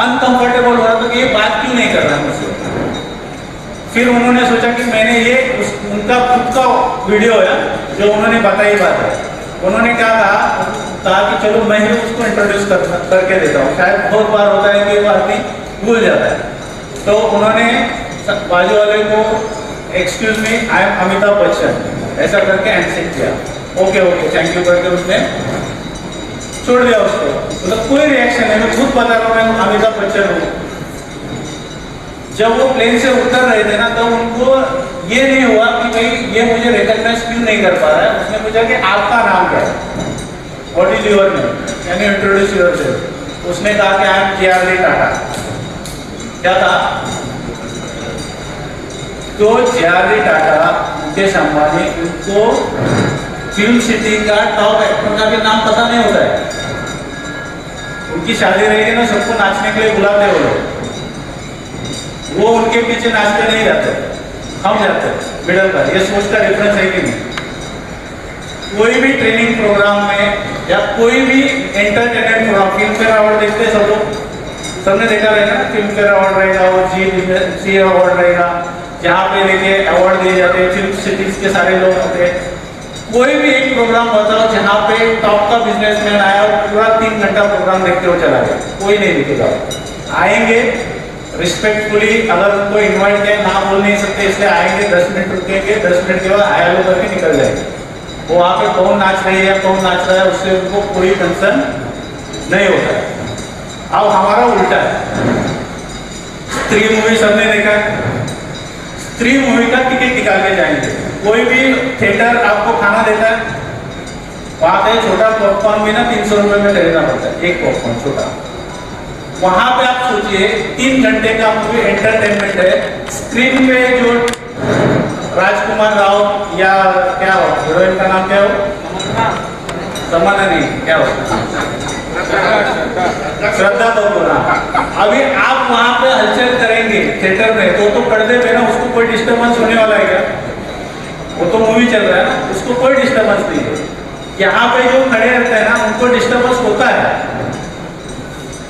Speaker 7: अनकंफर्टेबल हो रहा था कि ये बात क्यों नहीं कर रहा मुझसे, फिर उन्होंने सोचा कि मैंने ये उनका खुद का वीडियो है जो उन्होंने बताई बात है, उन्होंने क्या कहा कि चलो मैं ही उसको इंट्रोड्यूस करके देता हूँ। शायद बहुत बार होता है कि वो आदमी भूल जाता है। तो उन्होंने बाजू वाले को excuse me, I am Amitabh Bachchan, ऐसा करके हैंडशेक किया, ओके ओके थैंक यू करके उसने छोड़ दिया उसको। मतलब कोई रिएक्शन नहीं, मैं खुद बता रहा हूँ मैं अमिताभ बच्चन हूँ। जब वो प्लेन से उतर रहे थे ना, तो उनको ये नहीं हुआ कि भाई ये मुझे रिकॉग्नाइज क्यों नहीं कर पा रहा है। उसने पूछा कि आपका नाम क्या है, what is your name, can you introduce yourself. उसने कहा कि आई एम JRD टाटा। क्या था? तो JRD टाटा, मुकेश अंबानी, उनको फिल्म सिटी का टॉप एक्टर का भी नाम पता नहीं होता है। उनकी शादी रहेगी ना, सबको नाचने के लिए बुलाते हो लोग, वो उनके पीछे नाचते नहीं जाते, हम जाते मिडल का। ये सोच का डिफरेंस है कि नहीं? कोई भी ट्रेनिंग प्रोग्राम में या कोई भी entertainment program, Filmfare award देखते सब लोग, सबने देखा रहेगा ना, फिल्म फेयर अवार्ड रहेगा, वो जी अवार्ड रहेगा, जहाँ पे लेके अवार्ड दिए जाते हैं, फिल्म सिटीज के सारे लोग होते हैं। कोई भी एक प्रोग्राम बताओ जहाँ पे टॉप का बिजनेसमैन आया और पूरा 3 घंटा प्रोग्राम देखते हुए चला गया, कोई नहीं दिखेगा। आएंगे रिस्पेक्टफुली, अगर उनको इन्वाइट किया, ना बोल नहीं सकते इसलिए आएंगे, 10 मिनट रुकेंगे, 10 मिनट के बाद हाय हेलो करके निकल जाएंगे। वो वहाँ पे कौन नाच रही है कौन नाच रहा है उससे उनको कोई कंसर्न नहीं होता है। अब हमारा उल्टा है। स्त्री मूवी सबने देखा है, स्त्री मूवी का टिकट निकाल के जाएंगे। कोई भी थिएटर आपको खाना देता है, वहाँ पे छोटा पॉपकॉर्न भी ना 300 रुपये में खरीदना पड़ता है, एक पॉपकॉर्न छोटा। वहाँ पे आप सोचिए 3 घंटे का मूवी एंटरटेनमेंट है, स्क्रीन पे जो राजकुमार राव या क्या हो, हीरोइन का नाम क्या हो, तमन्ना नहीं, क्या हो, श्रद्धा कपूर। अभी आप वहाँ पे हलचल करेंगे थिएटर में, तो पर्दे पे ना उसको कोई डिस्टर्बेंस होने वाला है क्या? वो तो मूवी चल रहा है ना, उसको कोई डिस्टर्बेंस नहीं है। यहाँ पे जो खड़े रहते हैं ना, उनको डिस्टर्बेंस होता है,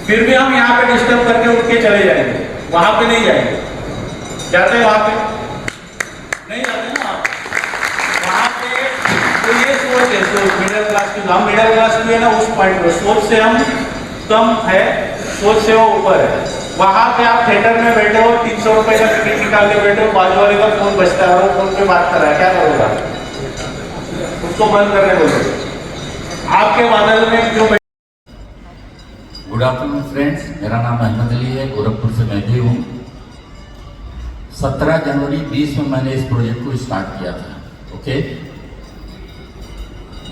Speaker 7: फिर भी हम यहाँ पे डिस्टर्ब करके उठ के चले जाएंगे, वहाँ पे नहीं जाएंगे। जाते हैं वहाँ पे नहीं जाते ना आप वहाँ पे। तो ये सोच है, सोच मिडिल क्लास की, हम मिडिल क्लास की है ना, उस पॉइंट पे सोच से हम कम है, सोच से वो ऊपर है। वहाँ पे आप थिएटर में बैठे हो, 300 रुपये का टिकट निकाल के बैठे हो, बाजू वाले का फोन बजता है, वो फोन पे बात कर रहा है, क्या करोगा? उसको बंद करने बोलो। आपके बादल में जो
Speaker 8: गुड आफ्टरनून फ्रेंड्स, मेरा नाम अहमद अली है, गोरखपुर से मैं भी हूँ। 17 जनवरी 20 में मैंने इस प्रोजेक्ट को स्टार्ट किया था। ओके,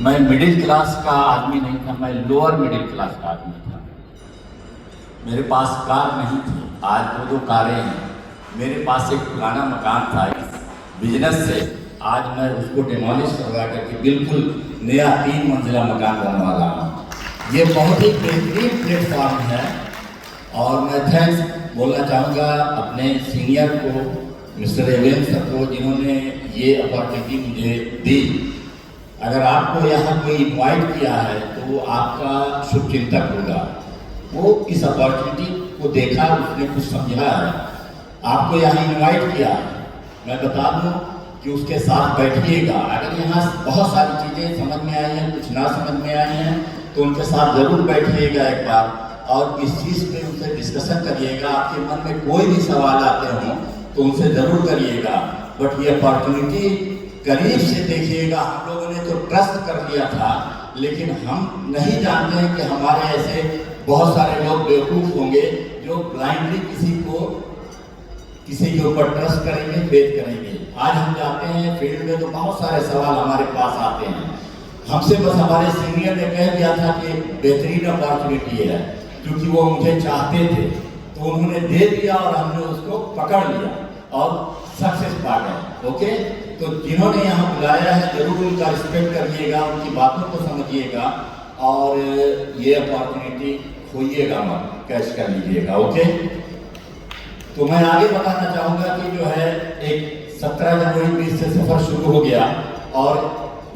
Speaker 8: मैं मिडिल क्लास का आदमी नहीं था, मैं लोअर मिडिल क्लास का आदमी था। मेरे पास कार नहीं थी, आज 2 कारें हैं। मेरे पास एक पुराना मकान था, इस बिजनेस से आज मैं उसको डिमोलिश करवा करके बिल्कुल नया 3 मंजिला मकान बनवा रहा हूँ। ये बहुत ही बेहतरीन प्लेटफॉर्म है और मैं थैंक्स बोलना चाहूँगा अपने सीनियर को मिस्टर एवेन सर को जिन्होंने ये अपॉर्चुनिटी मुझे दी। अगर आपको यहाँ कोई इनवाइट किया है तो वो आपका शुभचिंतक होगा। वो इस अपॉर्चुनिटी को देखा, उसने कुछ समझा है, आपको यहाँ इनवाइट किया। मैं बता दूँ कि उसके साथ बैठिएगा। अगर यहाँ बहुत सारी चीज़ें समझ में आई हैं, कुछ ना समझ में आई हैं, तो उनके साथ ज़रूर बैठिएगा एक बार और इस चीज़ पे उनसे डिस्कशन करिएगा। आपके मन में कोई भी सवाल आते हों तो उनसे ज़रूर करिएगा। बट ये अपॉर्चुनिटी करीब से देखिएगा। हम लोगों ने तो ट्रस्ट कर लिया था, लेकिन हम नहीं जानते हैं कि हमारे ऐसे बहुत सारे लोग बेवकूफ़ होंगे जो ब्लाइंडली किसी के ऊपर ट्रस्ट करेंगे, फेथ करेंगे। आज हम जाते हैं फील्ड में तो बहुत सारे सवाल हमारे पास आते हैं। हमसे बस हमारे सीनियर ने कह दिया था कि बेहतरीन अपॉर्चुनिटी है, क्योंकि वो मुझे चाहते थे तो उन्होंने दे दिया और हमने उसको पकड़ लिया और सक्सेस पा गए। ओके, तो जिन्होंने यहाँ बुलाया है जरूर उनका रिस्पेक्ट करिएगा, उनकी बातों को समझिएगा और ये अपॉर्चुनिटी खोइएगा मत, कैच कर लीजिएगा। ओके, तो मैं आगे बताना चाहूँगा कि जो है एक 17 जनवरी 20 से सफ़र शुरू हो गया और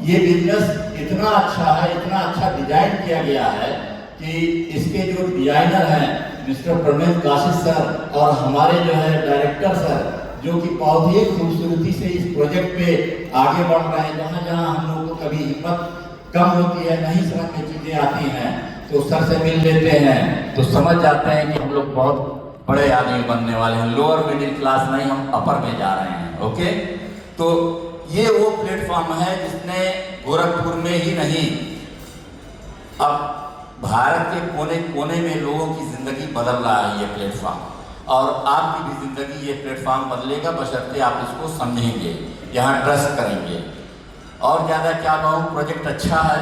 Speaker 8: ये बिजनेस इतना अच्छा है, इतना अच्छा डिजाइन किया गया है कि इसके जो डिजाइनर हैं मिस्टर प्रवीण काशिश सर और हमारे जो है डायरेक्टर सर, जो कि बहुत ही खूबसूरती से इस प्रोजेक्ट पे आगे बढ़ रहे हैं। जहाँ जहाँ हम लोगों को कभी हिम्मत कम होती है, नहीं समझ में चीज़ें आती हैं, तो सर से मिल लेते हैं तो समझ जाते हैं कि हम लोग बहुत बड़े आदमी बनने वाले हैं। लोअर मिडिल क्लास नहीं, हम अपर में जा रहे हैं। ओके, तो ये वो प्लेटफॉर्म है जिसने गोरखपुर में ही नहीं, अब भारत के कोने कोने में लोगों की ज़िंदगी बदल रहा है ये प्लेटफॉर्म। और आपकी भी ज़िंदगी ये प्लेटफॉर्म बदलेगा, बशर्ते आप इसको समझेंगे, यहाँ ट्रस्ट करेंगे। और ज़्यादा क्या कहूँ, प्रोजेक्ट अच्छा है,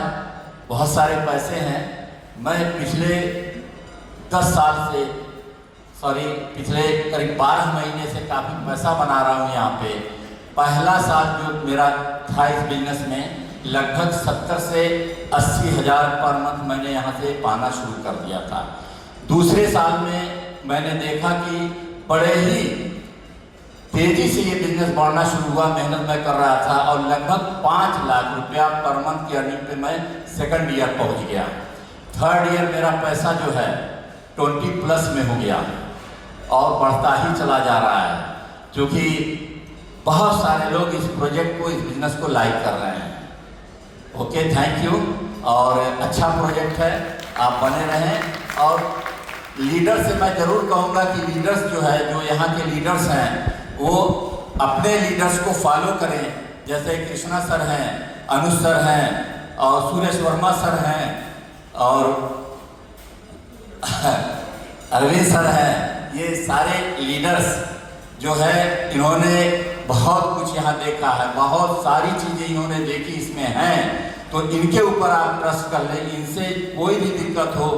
Speaker 8: बहुत सारे पैसे हैं। मैं पिछले 10 साल से पिछले करीब 12 महीने से काफ़ी पैसा बना रहा हूँ यहाँ पे। पहला साल जो मेरा था इस बिजनेस में, लगभग 70 से 80 हज़ार पर मंथ मैंने यहाँ से पाना शुरू कर दिया था। दूसरे साल में मैंने देखा कि बड़े ही तेज़ी से ये बिजनेस बढ़ना शुरू हुआ, मेहनत मैं कर रहा था और लगभग 5 लाख रुपया पर मंथ की अर्निंग पे मैं सेकंड ईयर पहुँच गया। थर्ड ईयर मेरा पैसा जो है 20+ में हो गया और बढ़ता ही चला जा रहा है, क्योंकि बहुत सारे लोग इस प्रोजेक्ट को, इस बिजनेस को लाइक कर रहे हैं। Okay, thank you. और अच्छा प्रोजेक्ट है, आप बने रहें। और लीडर से मैं ज़रूर कहूँगा कि लीडर्स जो है, जो यहाँ के लीडर्स हैं, वो अपने लीडर्स को फॉलो करें। जैसे कृष्णा सर हैं, अनुज सर हैं और सुरेश वर्मा सर हैं और अरविंद सर हैं। ये सारे लीडर्स जो है, इन्होंने बहुत कुछ यहाँ देखा है, बहुत सारी चीज़ें इन्होंने देखी इसमें हैं, तो इनके ऊपर आप ट्रस्ट कर लें। इनसे कोई भी दिक्कत हो,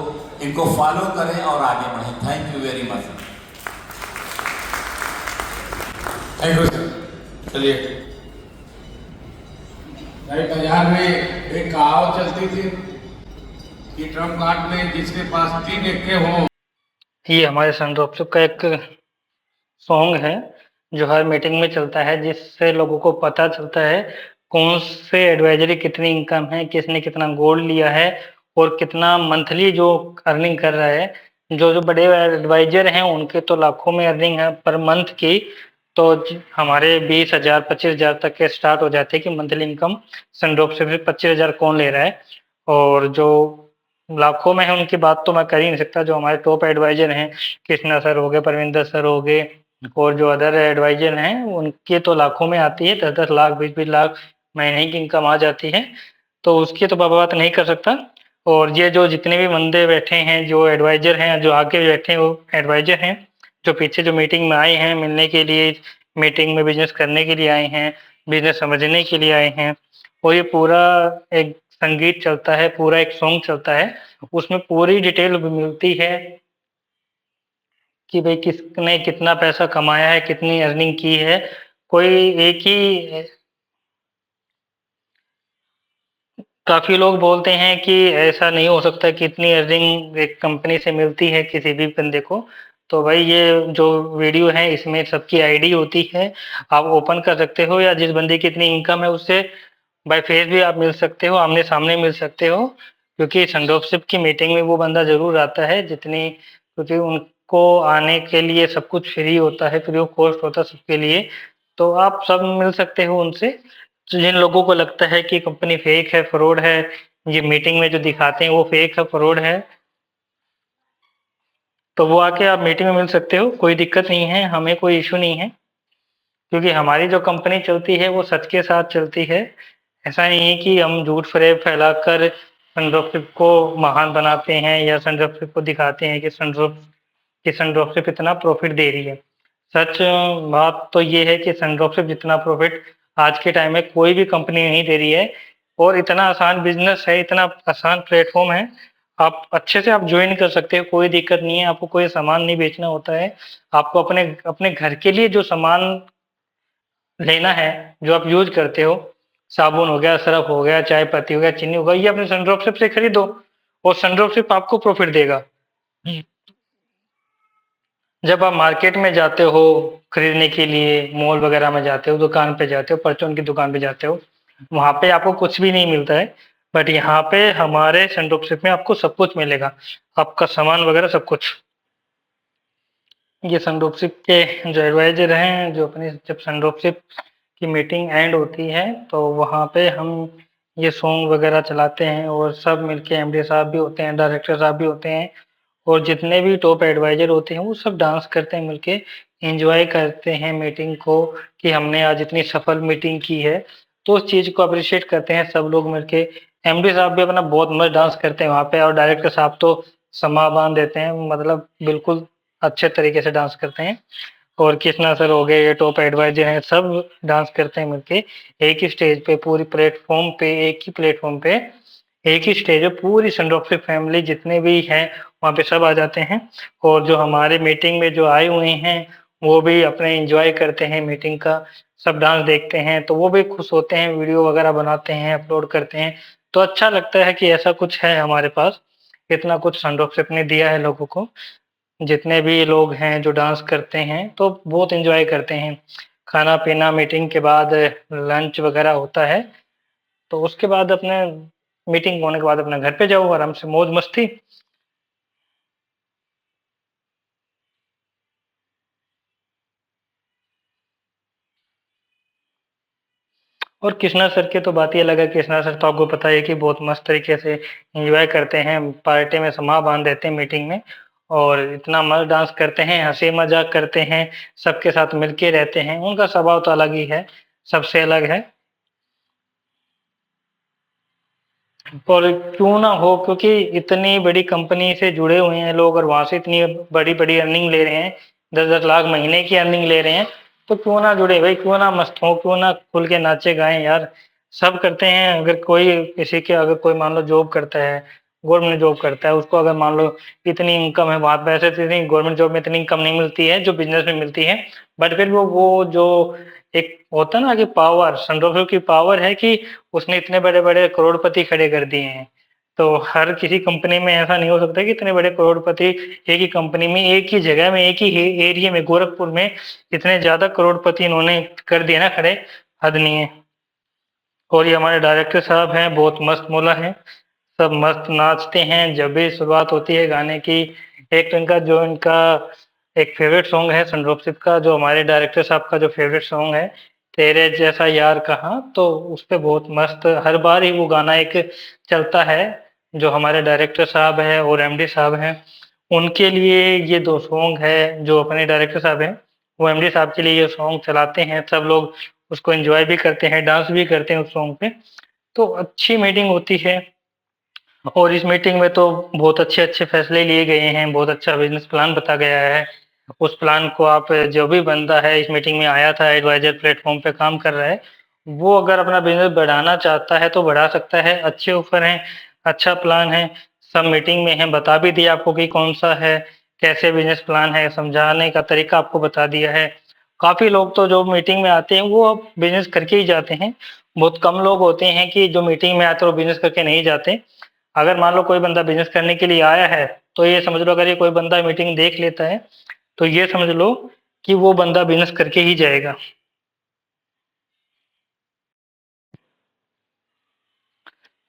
Speaker 8: इनको फॉलो करें और आगे बढ़ें। Thank you very much.
Speaker 2: Thank you sir. चलिए,
Speaker 9: भाई बाजार में एक कहावत चलती थी कि ट्रम्प कार्ड में जिसके पास 3 इक्के हों।
Speaker 1: ये हमारे सनड्रॉप का एक सॉन्ग है जो हर मीटिंग में चलता है, जिससे लोगों को पता चलता है कौन से एडवाइजरी कितनी इनकम है, किसने कितना गोल्ड लिया है और कितना मंथली जो अर्निंग कर रहा है। जो बड़े एडवाइजर हैं उनके तो लाखों में अर्निंग है पर मंथ की, तो हमारे 20,000 25,000 तक के स्टार्ट हो जाते हैं कि मंथली इनकम सनड्रॉप से फिर 25,000 कौन ले रहा है। और जो लाखों में है उनकी बात तो मैं कर ही नहीं सकता। जो हमारे टॉप एडवाइजर हैं, कृष्णा सर हो गए, परविंदर सर हो गए और जो अदर एडवाइजर हैं, उनके तो लाखों में आती है, 10-10 लाख 20-20 लाख महीने की इनकम आ जाती है, तो उसकी तो बात नहीं कर सकता। और ये जो जितने भी बंदे बैठे हैं, जो एडवाइजर हैं, जो आगे बैठे हैं, वो एडवाइजर हैं। जो पीछे जो मीटिंग में आए हैं मिलने के लिए, मीटिंग में बिजनेस करने के लिए आए हैं, बिजनेस समझने के लिए आए हैं, और ये पूरा एक संगीत चलता है, पूरा एक सॉन्ग चलता है, उसमें पूरी डिटेल मिलती है कि भाई किसने कितना पैसा कमाया है, कितनी अर्निंग की है। कोई एक ही काफ़ी लोग बोलते हैं कि ऐसा नहीं हो सकता कि इतनी अर्निंग एक कंपनी से मिलती है किसी भी बंदे को। तो भाई ये जो वीडियो है इसमें सबकी आईडी होती है, आप ओपन कर सकते हो या जिस बंदे की इतनी इनकम है उससे बाय फेस भी आप मिल सकते हो, आमने-सामने मिल सकते हो। क्योंकि संडोपशिप की मीटिंग में वो बंदा ज़रूर आता है जितनी, क्योंकि उनको आने के लिए सब कुछ फ्री होता है, फ्री ऑफ कॉस्ट होता है सबके लिए। तो आप सब मिल सकते हो उनसे। तो जिन लोगों को लगता है कि कंपनी फेक है, फ्रॉड है, ये मीटिंग में जो दिखाते हैं वो फेक है, फ्रॉड है, तो वो आके आप मीटिंग में मिल सकते हो, कोई दिक्कत नहीं है, हमें कोई इश्यू नहीं है। क्योंकि हमारी जो कंपनी चलती है वो सच के साथ चलती है। ऐसा नहीं है कि हम झूठ फ़रेब फैलाकर सनड्रॉपशिप को महान बनाते हैं या सनड्रॉपशिप को दिखाते हैं कि सनड्रॉपशिप इतना प्रॉफ़िट दे रही है। सच बात तो ये है कि सनड्रॉपशिप जितना प्रॉफ़िट आज के टाइम में कोई भी कंपनी नहीं दे रही है, और इतना आसान बिज़नेस है, इतना आसान प्लेटफ़ॉर्म है, आप अच्छे से आप जॉइन कर सकते हो, कोई दिक्कत नहीं है, आपको कोई सामान नहीं बेचना होता है। आपको अपने अपने घर के लिए जो सामान लेना है, जो आप यूज़ करते हो, साबुन हो गया, सर्फ़ हो गया, चाय पत्ती हो गया, चीनी हो गया, ये अपने सनड्रॉपशिप से खरीदो और सनड्रॉपशिप आपको प्रॉफ़िट देगा। जब आप मार्केट में जाते हो खरीदने के लिए, मॉल वगैरह में जाते हो, दुकान पे जाते हो, परचून की दुकान पे जाते हो, वहाँ पे आपको कुछ भी नहीं मिलता है, बट यहाँ पे हमारे सनड्रॉपशिप में आपको सब कुछ मिलेगा, आपका सामान वगैरह सब कुछ। ये सनड्रॉपशिप के जो एडवाइज़र हैं, जो अपनी जब सनड्रॉपशिप की मीटिंग एंड होती है, तो वहाँ पे हम ये सॉन्ग वगैरह चलाते हैं और सब मिलके एमडी साहब भी होते हैं, डायरेक्टर साहब भी होते हैं और जितने भी टॉप एडवाइज़र होते हैं, वो सब डांस करते हैं मिलके, एन्जॉय करते हैं मीटिंग को कि हमने आज इतनी सफल मीटिंग की है। तो उस चीज़ को एप्रिशिएट करते हैं सब लोग मिलके। एमडी साहब भी अपना बहुत मस्त डांस करते हैं वहाँ पे और डायरेक्टर साहब तो समा बाँध देते हैं, मतलब बिल्कुल अच्छे तरीके से डांस करते हैं। और कृष्णा सर हो गए, ये टॉप एडवाइज़र हैं, सब डांस करते हैं मिलके, एक ही स्टेज पे, पूरी प्लेटफ़ॉर्म पे, एक ही प्लेटफ़ॉर्म पे, एक ही स्टेज पे पूरी सनड्रॉपशिप फैमिली जितने भी हैं, वहाँ पे सब आ जाते हैं और जो हमारे मीटिंग में जो आए हुए हैं, वो भी अपने एन्जॉय करते हैं मीटिंग का, सब डांस देखते हैं, तो वो भी खुश होते हैं, वीडियो वगैरह बनाते हैं, अपलोड करते हैं। तो अच्छा लगता है कि ऐसा कुछ है हमारे पास, इतना कुछ सनड्रॉपशिप ने दिया है लोगों को। जितने भी लोग हैं जो डांस करते हैं, तो बहुत एन्जॉय करते हैं। खाना-पीना मीटिंग के बाद लंच वगैरह होता है, तो उसके बाद अपने मीटिंग होने के बाद अपने घर पे जाओ आराम से मौज-मस्ती। और कृष्णा सर की तो बात ही अलग है, कृष्णा सर तो आपको पता है कि बहुत मस्त तरीके से एन्जॉय करते हैं, पार्टी में समा बाँध देते हैं मीटिंग में और इतना मस्त डांस करते हैं, हँसी-मज़ाक करते हैं, सबके साथ मिल के रहते हैं, उनका स्वभाव तो अलग ही है, सबसे अलग है। और क्यों ना हो, क्योंकि इतनी बड़ी कंपनी से जुड़े हुए हैं लोग और वहाँ से इतनी बड़ी-बड़ी अर्निंग ले रहे हैं, 10-10 लाख महीने की अर्निंग ले रहे हैं, तो क्यों ना जुड़े भाई, क्यों ना मस्त हों, क्यों ना खुल के नाचे-गाएँ यार। सब करते हैं, अगर कोई किसी के अगर कोई मान लो जॉब करता है, गवर्नमेंट जॉब करता है, उसको अगर मान लो इतनी इनकम है, वहाँ पे वैसे तो इतनी गवर्नमेंट जॉब में इतनी इनकम नहीं मिलती है, जो बिज़नेस में मिलती है, बट फिर वो जो एक होता है ना कि पावर, सनडोफर की पावर है कि उसने इतने बड़े-बड़े करोड़पति खड़े कर दिए हैं। तो हर किसी कंपनी में ऐसा नहीं हो सकता कि इतने बड़े करोड़पति एक ही कंपनी में, एक ही जगह में, एक ही एरिया में, गोरखपुर में इतने ज़्यादा करोड़पति इन्होंने कर दिए ना खड़े, हद नहीं है। और ये हमारे डायरेक्टर साहब हैं, बहुत मस्त मौला हैं, सब मस्त नाचते हैं जब भी शुरुआत होती है गाने की। एक तो इनका एक फ़ेवरेट सॉन्ग है सनड्रॉपशिप का, जो हमारे डायरेक्टर साहब का जो फ़ेवरेट सॉन्ग है, तेरे जैसा यार कहाँ, तो उसपे बहुत मस्त हर बार ही वो गाना एक चलता है, जो हमारे डायरेक्टर साहब हैं और एमडी साहब हैं, उनके लिए ये 2 सॉन्ग है, जो अपने डायरेक्टर साहब हैं, वो एमडी साहब के लिए ये सॉन्ग चलाते हैं, सब लोग उसको एन्जॉय भी करते हैं, डांस भी करते हैं उस सॉन्ग पे। तो अच्छी मीटिंग होती है और इस मीटिंग में तो बहुत अच्छे-अच्छे फैसले लिए गए हैं, बहुत अच्छा बिज़नेस प्लान बताया गया है। उस प्लान को आप जो भी बंदा है इस मीटिंग में आया था, एडवाइज़र प्लेटफ़ॉर्म पे काम कर रहा है, वो अगर अपना बिज़नेस बढ़ाना चाहता है तो बढ़ा सकता है, अच्छे ऑफ़र हैं, अच्छा प्लान है, सब मीटिंग में हैं, बता भी दिया आपको कि कौन-सा है, कैसे बिज़नेस प्लान है, समझाने का तरीका आपको बता दिया है। काफ़ी लोग तो जो मीटिंग में आते हैं वो अब बिज़नेस करके ही जाते हैं, बहुत कम लोग होते हैं कि जो मीटिंग में आते और बिजनेस करके नहीं जाते। अगर मान लो कोई बंदा बिजनेस करने के लिए आया है, तो ये समझ लो अगर ये कोई बंदा मीटिंग देख लेता है, तो ये समझ लो कि वो बंदा बिजनेस करके ही जाएगा।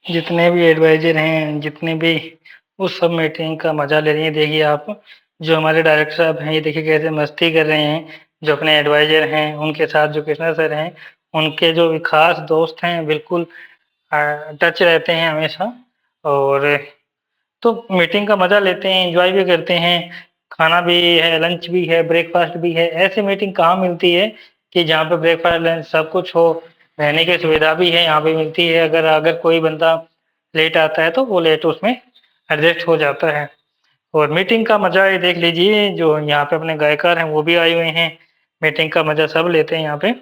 Speaker 1: जितने भी एडवाइजर हैं, जितने भी उस सब मीटिंग का मजा ले रही हैं। देखिए आप, जो हमारे डायरेक्टर साहब हैं, ये देखिए कैसे मस्ती कर रहे हैं। जो अपने एडवाइजर हैं उनके साथ जो कृष्णा सर हैं, उनके जो खास दोस्त हैं, बिल्कुल टच रहते हैं हमेशा। और तो मीटिंग का मजा लेते हैं, एंजॉय भी करते हैं। खाना भी है, लंच भी है, ब्रेकफास्ट भी है। ऐसी मीटिंग कहाँ मिलती है कि जहाँ पे ब्रेकफास्ट लंच सब कुछ हो। रहने की सुविधा भी है, यहाँ पे मिलती है। अगर अगर कोई बंदा लेट आता है तो वो लेट उसमें एडजस्ट हो जाता है। और मीटिंग का मजा ये देख लीजिए, जो यहाँ पे अपने गायकार हैं वो भी आए हुए हैं। मीटिंग का मजा सब लेते हैं यहाँ पे।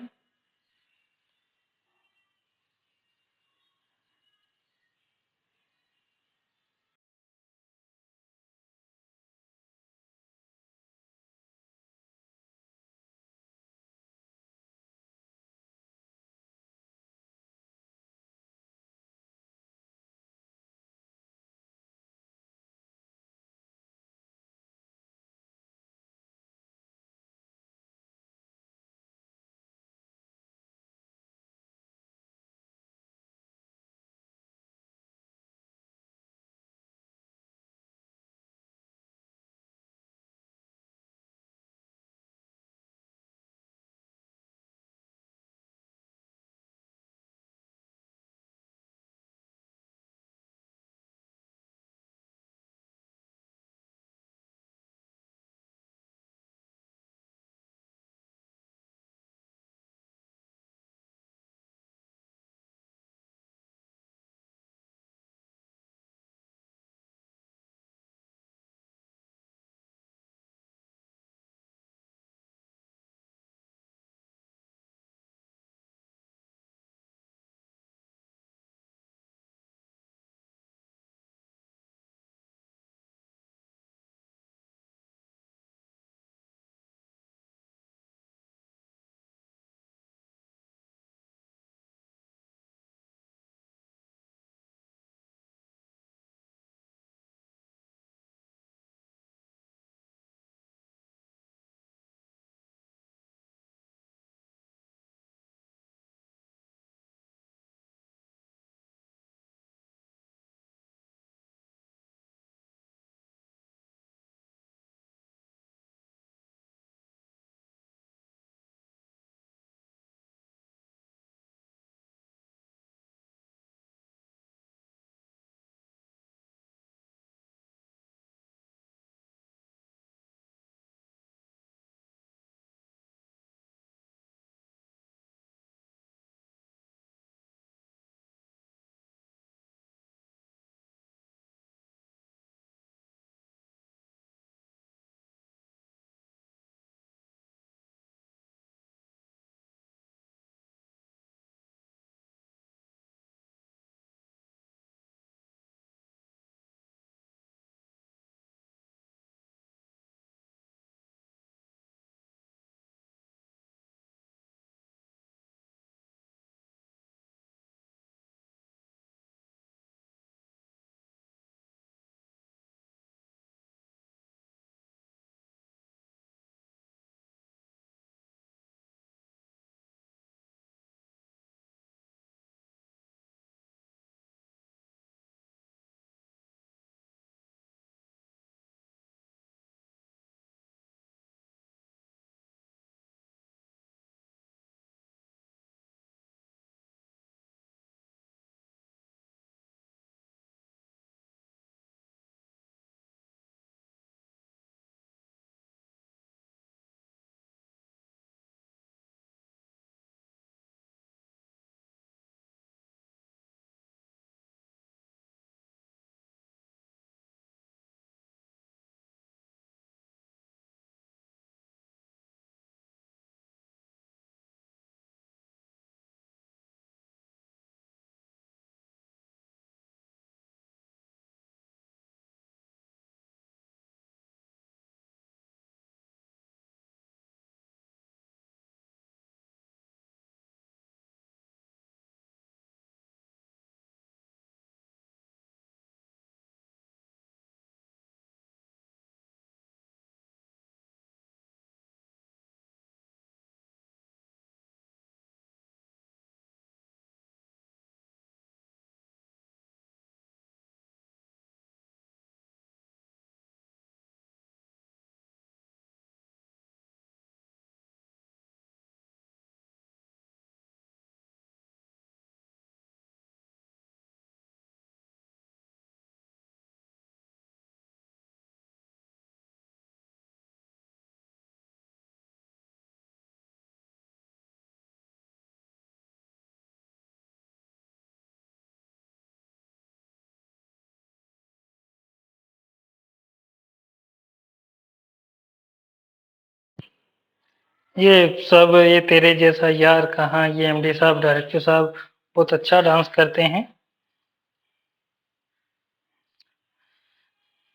Speaker 1: ये सब ये तेरे जैसा यार कहाँ, ये एमडी साहब, डायरेक्टर साहब बहुत अच्छा डांस करते हैं।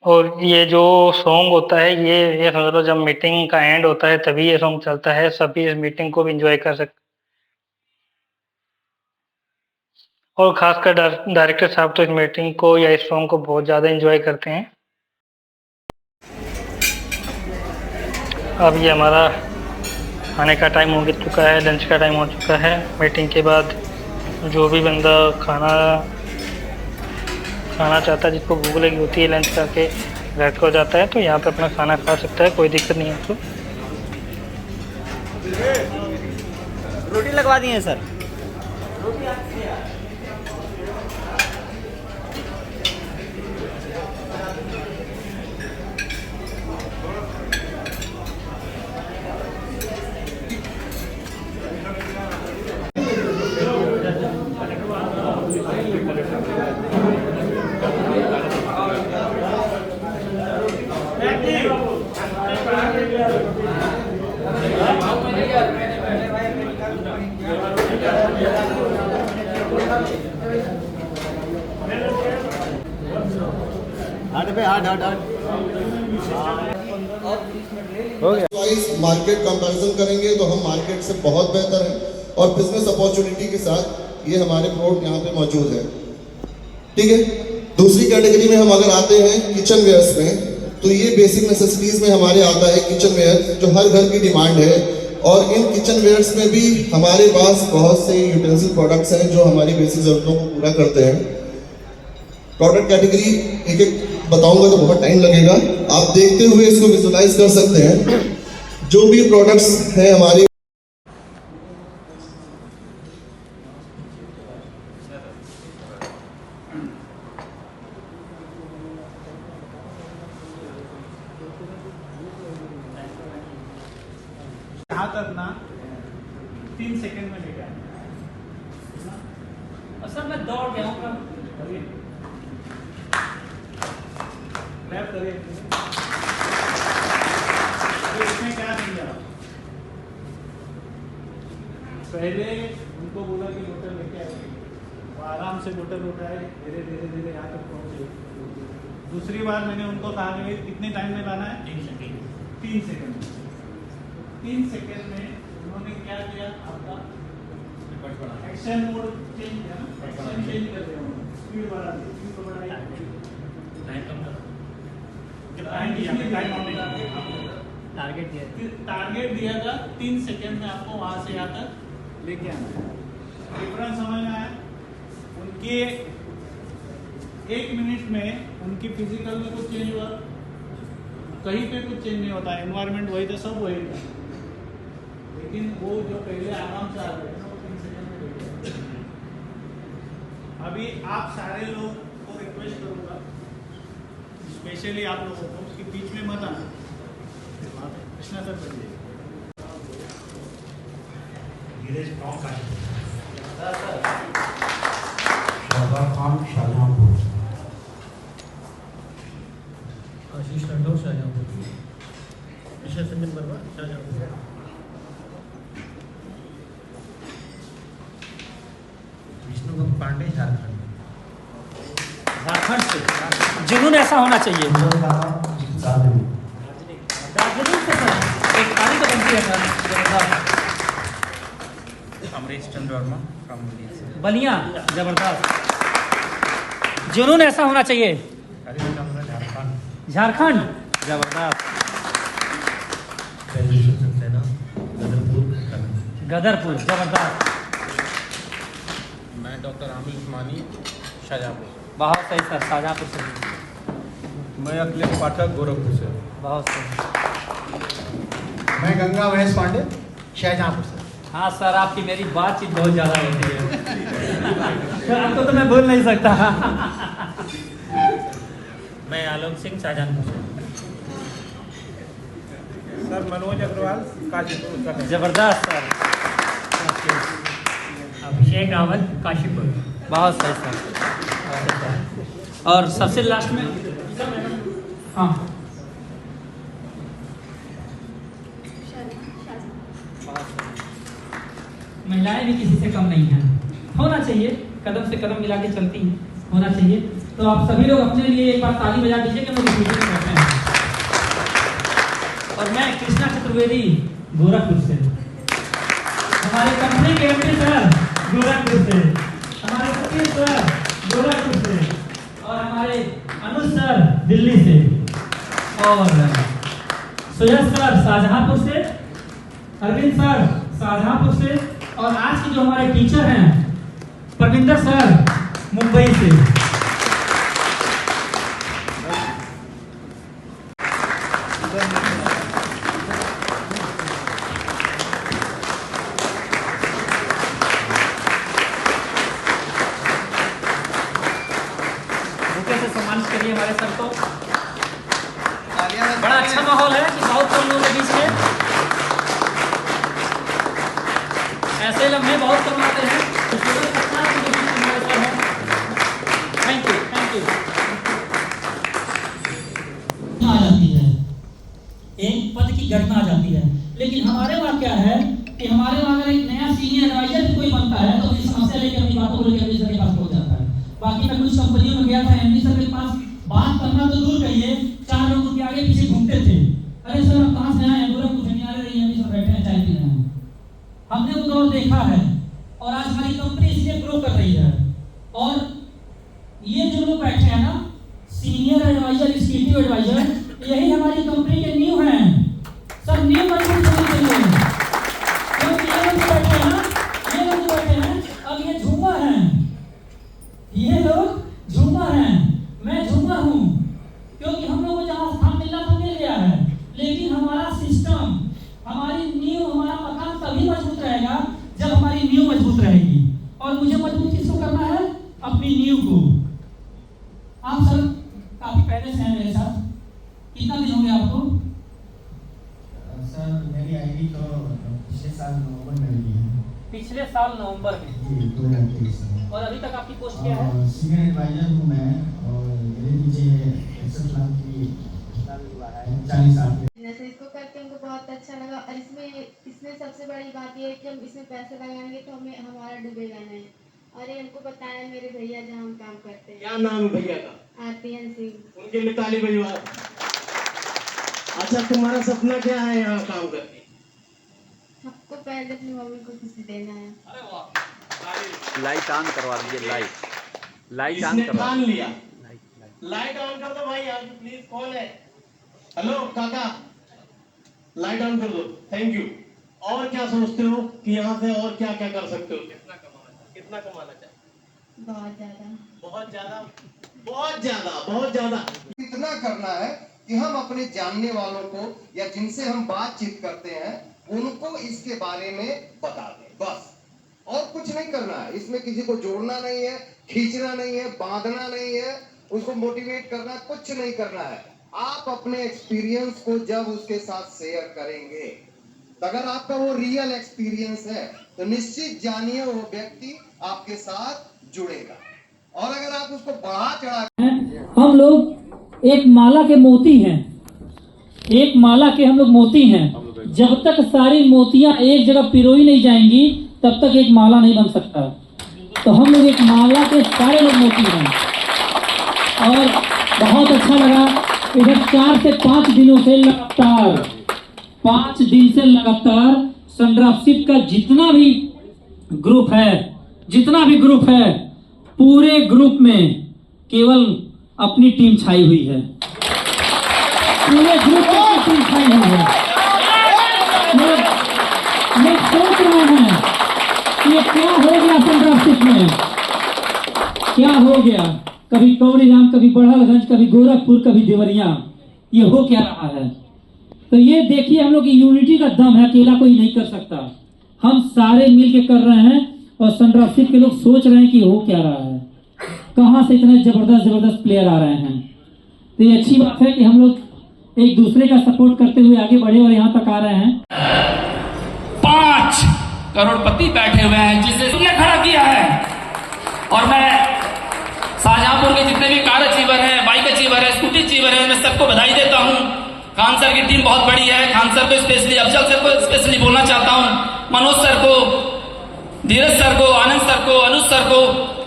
Speaker 1: और ये जो सॉन्ग होता है ये समझ लो जब मीटिंग का एंड होता है तभी ये सॉन्ग चलता है, सभी इस मीटिंग को भी एंजॉय कर सकते। और खासकर डायरेक्टर साहब तो इस मीटिंग को या इस सॉन्ग को बहुत ज़्यादा एंजॉय करते हैं। अब ये हमारा खाने का टाइम हो चुका है, लंच का टाइम हो चुका है। मीटिंग के बाद जो भी बंदा खाना चाहता है, जिसको भूख लगी होती है, लंच करके घर को जाता है तो यहाँ पे अपना खाना खा सकता है, कोई दिक्कत नहीं है उसको।
Speaker 10: रोटी लगवा दी है सर।
Speaker 6: मार्केट कंपैरिजन करेंगे तो हम मार्केट से बहुत बेहतर हैं और बिजनेस अपॉर्चुनिटी के साथ ये हमारे प्रोडक्ट यहाँ पे मौजूद है। ठीक है, दूसरी कैटेगरी में हम अगर आते हैं किचन वेयर्स में, तो ये बेसिक नेसेसिटीज में हमारे आता है किचन वेयर, जो हर घर की डिमांड है। और इन किचन वेयर्स में भी हमारे पास बहुत से यूटेंसिल प्रोडक्ट्स हैं जो हमारी बेसिक ज़रूरतों को पूरा करते हैं। प्रोडक्ट कैटेगरी एक एक बताऊंगा तो बहुत टाइम लगेगा, आप देखते हुए इसको विजुलाइज कर सकते हैं। जो भी प्रोडक्ट्स हैं हमारे
Speaker 7: यहाँ तक ना 3 सेकंड में लेके आए।
Speaker 1: सर मैं दौड़ गया हूँ।
Speaker 7: रैप करिए। तो इसमें क्या किया, पहले उनको बोला कि बोतल लेके आए, वो आराम से बोतल उठाए, धीरे धीरे धीरे यहाँ तक पहुँचे। दूसरी बार मैंने उनको कहा कि कितने टाइम में लाना है, 3 सेकंड। 3 सेकंड में उन्होंने क्या किया, आपका एक्शन मोड चेंज किया ना, एक्शन चेंज कर दिया, स्पीड बढ़ा दी, स्पीड को बढ़ाई, टारगेट दिया था 3 सेकंड में आपको वहां से यहाँ तक लेके आना है। डिफरेंस समझ में आया? उनके 1 मिनट में उनकी फिजिकल में कुछ चेंज हुआ, कहीं पे कुछ चेंज नहीं होता, एनवायरनमेंट वही था, सब वही था, लेकिन वो जो पहले आराम से आ रहे थे वो 3 सेकंड में लेके आए। अभी आप सारे लोग को रिक्वेस्ट करूंगा, स्पेशली आप लोगों को, कि बीच में मत आना, कृष्णा सर करिए।
Speaker 10: आशीष राठौर शाहजहाँपुर, विशेष संजन वर्मा शाहजहाँपुर, विष्णुगम पांडे झारखंड। झारखंड से जुनून ऐसा होना चाहिए। दार्जिलिंग से सर एक तारीख तो बनती है सर।
Speaker 11: अमरीश चंद्र वर्मा फ्रॉम
Speaker 10: बलिया, जबरदस्त। जुनून ऐसा होना चाहिए। झारखंड, जबरदस्त। गदरपुर, जबरदस्त।
Speaker 11: मैं डॉक्टर आमिर उस्मानी, शाहजहाँपुर।
Speaker 10: बहुत सही सर, शाहजहाँपुर से।
Speaker 11: मैं अखिलेश पाठक, गोरखपुर से।
Speaker 10: बहुत सही।
Speaker 11: मैं गंगा महेश पांडे, शाहजहाँपुर से।
Speaker 10: हाँ सर, आपकी मेरी बातचीत बहुत ज़्यादा होती है। आपको तो मैं भूल नहीं सकता।
Speaker 11: मैं आलोक सिंह, शाहजहाँपुर से। सर मनोज अग्रवाल, काशीपुर उत्तराखंड।
Speaker 10: जबरदस्त सर।
Speaker 11: अभिषेक रावत, काशीपुर।
Speaker 10: बहुत सही सर। और सबसे लास्ट में हाँ महिलाएं भी किसी से कम नहीं हैं, होना चाहिए, कदम से कदम मिला के चलती हैं, होना चाहिए। तो आप सभी लोग अपने लिए एक बार ताली बजा दीजिए कि मेरी मीटिंग में बैठे हैं। और मैं कृष्णा चतुर्वेदी गोरखपुर से, हमारे कंपनी के एमडी सर गोरखपुर से, हमारे सतीश सर गोरखपुर से, और हमारे अनुज सर दिल्ली से, और सुयश सर शाहजहांपुर से, अरविंद सर शाहजहांपुर से, और आज के जो हमारे टीचर हैं परविंदर सर मुंबई से। बुके से सम्मानित करिए हमारे सर को। बड़ा अच्छा माहौल है कि बहुत कम लोगों के बीच में ऐसे लम्हे बहुत कम आते हैं। Thank you, thank you. आ जाती है, एक पद की घटना आ जाती है, लेकिन हमारे वहाँ क्या है कि हमारे वहाँ अगर एक नया सीनियर एडवाइजर कोई बनता है तो इस समस्या लेकर अपनी बातों को लेकर एमडी सर के पास पहुँच जाता है। बाकी मैं कुछ कंपनियों में गया था, एमडी सर के पास बात करना तो दूर कहिए, 4 लोग उनके आगे पीछे घूमते थे। अरे सर आप कहाँ से आए हैं? बोला कुछ नहीं आ रही, एमडी सर बैठे हैं, चाय पी रहे हैं। हमने वो दौर देखा है और आज हमारी कंपनी इसलिए ग्रो कर रही है। और ये जो लोग बैठे हैं ना, सीनियर एडवाइजर, एग्जीक्यूटिव एडवाइजर, यही हमारी कंपनी के न्यू हैं। सब न्यू मजबूत होने चाहिए। क्योंकि ये लोग बैठे हैं ना, ये लोग बैठे हैं, अब ये झूमर हैं, ये लोग झूमर हैं, मैं झूमर हूँ। क्योंकि हम लोग को जहाँ स्थान मिलना था मिल गया है, लेकिन हमारा सिस्टम, हमारी नींव, हमारा मकान तभी मजबूत रहेगा जब हमारी नींव मजबूत रहेगी। और मुझे मजबूत किसको करना है? अपनी नींव को। आप सर काफी पहले से हैं मेरे साथ, कितना दिन हो गया आपको?
Speaker 11: सर मेरी आईडी तो पिछले साल नवंबर में मिली है।
Speaker 10: पिछले साल नवंबर में
Speaker 11: जी, 2023 में।
Speaker 10: और अभी तक आपकी पोस्ट क्या है?
Speaker 11: सीनियर एडवाइजर हूँ मैं, और मेरे नीचे 61 लाख की 40 साल के।
Speaker 12: जैसे इसको करके हमको बहुत अच्छा लगा। और इसमें सबसे बड़ी बात ये है कि हम इसमें पैसे लगाएंगे तो हमें हमारा डूबेगा नहीं। और ये हमको बताया मेरे भैया जहाँ हम काम करते हैं।
Speaker 2: क्या नाम है भैया का?
Speaker 12: आरपीएन सिंह।
Speaker 2: उनके लिए ताली बजवा। अच्छा, तुम्हारा सपना क्या है यहाँ काम करके?
Speaker 12: सबको पहले अपनी मम्मी को खुशी देना है।
Speaker 10: अरे वाह,
Speaker 8: लाइट ऑन करवा दीजिए, लाइट ऑन
Speaker 2: इसने
Speaker 8: करवा।
Speaker 2: ठान लिया। लाइट ऑन कर दो भाई, आप प्लीज। कौन है? हेलो काका, लाइट ऑन कर दो। Thank you. और क्या सोचते हो कि यहाँ से और क्या क्या कर सकते हो? कितना कमाना चाहते?
Speaker 12: बहुत ज्यादा,
Speaker 2: बहुत ज्यादा, बहुत ज्यादा, बहुत ज्यादा।
Speaker 13: इतना करना है कि हम अपने जानने वालों को या जिनसे हम बातचीत करते हैं उनको इसके बारे में बता दें, बस। और कुछ नहीं करना है इसमें। किसी को जोड़ना नहीं है, खींचना नहीं है, बांधना नहीं है, उसको मोटिवेट करना, कुछ नहीं करना है। आप अपने एक्सपीरियंस को जब उसके साथ शेयर करेंगे, तो अगर आपका वो रियल एक्सपीरियंस है तो निश्चित जानिए वो व्यक्ति आपके साथ जुड़ेगा। और अगर आप उसको बढ़ा चढ़ा,
Speaker 10: हम लोग एक माला के मोती हैं, एक माला के हम लोग मोती हैं। जब तक सारी मोतियां एक जगह पिरोई नहीं जाएंगी तब तक एक माला नहीं बन सकता। तो हम लोग एक माला के सारे लोग मोती हैं। और बहुत अच्छा लगा, इधर 4 से 5 दिनों से लगातार, 5 दिन से लगातार संड्राफशिप का जितना भी ग्रुप है, पूरे ग्रुप में केवल अपनी टीम छाई हुई है। पूरे ग्रुप में अपनी टीम छाई हुई है। लोग सोच रहे हैं कि ये क्या हो गया संड्राफशिप में, क्या हो गया। कभी कौड़ीराम, कभी बड़हलगंज, कभी गोरखपुर, कभी देवरिया, ये हो क्या रहा है। तो ये देखिए हम लोग की यूनिटी का दम है, अकेला कोई नहीं कर सकता। हम सारे मिलके कर रहे हैं और संड्राफशिप के लोग सोच रहे हैं कि हो क्या रहा है, कहाँ से इतने जबरदस्त प्लेयर आ रहे हैं। तो ये अच्छी बात है कि हम लोग एक दूसरे का सपोर्ट करते हुए आगे बढ़े और यहाँ तक आ रहे हैं।
Speaker 14: 5 करोड़पति बैठे हुए हैं जिसे तुमने खड़ा किया है। और मैं शाहजहांपुर के जितने भी कार अचीवर हैं, बाइक अचीवर है, स्कूटी अचीवर है, मैं सबको बधाई देता हूँ। खान सर की टीम बहुत बड़ी है। खान सर को स्पेशली, अफजल सर को स्पेशली बोलना चाहता हूँ, मनोज सर को, धीरज सर को, आनंद सर को, अनुज सर को।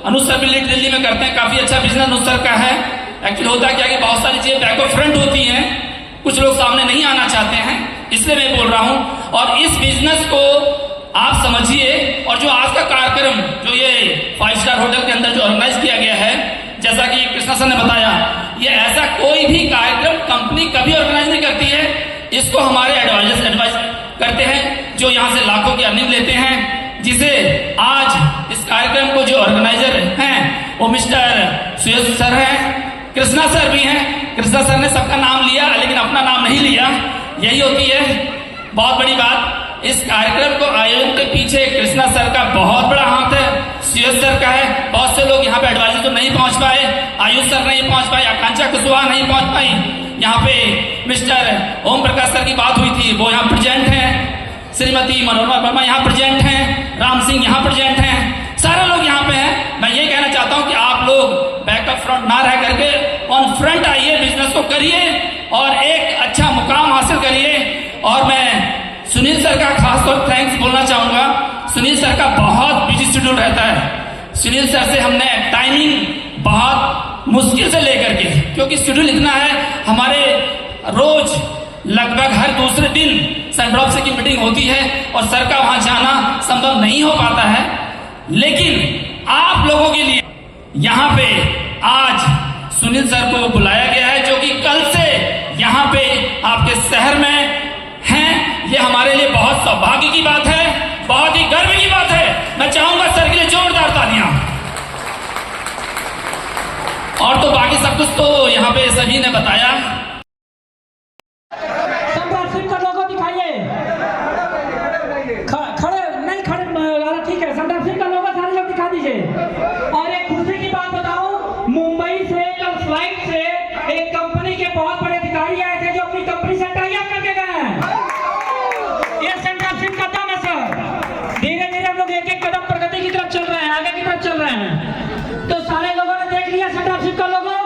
Speaker 14: अनुज सर भी लीड दिल्ली में करते हैं, काफी अच्छा बिजनेस अनुज सर का है। एक्चुअली होता क्या कि बहुत सारी चीजें बैक ऑफ फ्रंट होती हैं, कुछ लोग सामने नहीं आना चाहते हैं, इसलिए मैं बोल रहा हूं। और इस बिजनेस को आप समझिए। और जो आज का कार्यक्रम जो ये 5 स्टार होटल के अंदर जो ऑर्गेनाइज किया गया है, जैसा कि कृष्णा सर ने बताया, ये ऐसा कोई भी कार्यक्रम कंपनी कभी ऑर्गेनाइज नहीं करती है। इसको हमारे एडवाइज करते हैं जो यहाँ से लाखों की अर्निंग लेते हैं, जिसे आज इस कार्यक्रम को जो ऑर्गेनाइजर हैं वो मिस्टर सुयश सर हैं, कृष्णा सर भी हैं। कृष्णा सर ने सबका नाम लिया लेकिन अपना नाम नहीं लिया, यही होती है बहुत बड़ी बात। इस कार्यक्रम को आयोजन के पीछे कृष्णा सर का बहुत बड़ा हाथ है, सुयश सर का है। बहुत से लोग यहाँ पे एडवाइजर तो नहीं पहुंच पाए, आयुष सर नहीं पहुंच पाए, आकांक्षा कुशवाहा नहीं पहुंच पाई। यहाँ पे मिस्टर ओम प्रकाश सर की बात हुई थी, वो यहाँ प्रेजेंट हैं। श्रीमती मनोरमा वर्मा यहाँ प्रेजेंट हैं, राम सिंह यहाँ प्रेजेंट हैं, सारे लोग यहाँ पे हैं। मैं ये कहना चाहता हूँ कि आप लोग बैकअप फ्रंट ना रह करके ऑन फ्रंट आइए, बिजनेस को करिए और एक अच्छा मुकाम हासिल करिए। और मैं सुनील सर का खास तौर थैंक्स बोलना चाहूंगा। सुनील सर का बहुत बिजी शेड्यूल रहता है। सुनील सर से हमने टाइमिंग बहुत मुश्किल से लेकर के, क्योंकि शेड्यूल इतना है, हमारे रोज लगभग हर दूसरे दिन सनड्रॉप से की मीटिंग होती है और सर का वहां जाना संभव नहीं हो पाता है। लेकिन आप लोगों के लिए यहाँ पे आज सुनील सर को बुलाया गया है, जो कि कल से यहाँ पे आपके शहर में हैं। ये हमारे लिए बहुत सौभाग्य की बात है, बहुत ही गर्व की बात है। मैं चाहूंगा सर के लिए जोरदार तालियां। और तो बाकी सब कुछ तो यहाँ पे सभी ने बताया।
Speaker 10: का लोगो दिखाइए, खड़े नहीं खड़े, ठीक है। संदर्भ सिंह का लोगो सारे लोग दिखा दीजिए। और एक खुशी की बात बताऊं, मुंबई से कल फ्लाइट से एक कंपनी के बहुत बड़े अधिकारी आए थे जो अपनी कंपनी से टाई अप करके गए हैं। ये संदर्भ सिंह का दम है सर। धीरे धीरे हम लोग एक एक कदम प्रगति की तरफ चल रहे हैं, आगे की तरफ चल रहे हैं। तो सारे लोगों ने देख लिया संदर्भ सिंह का लोगो।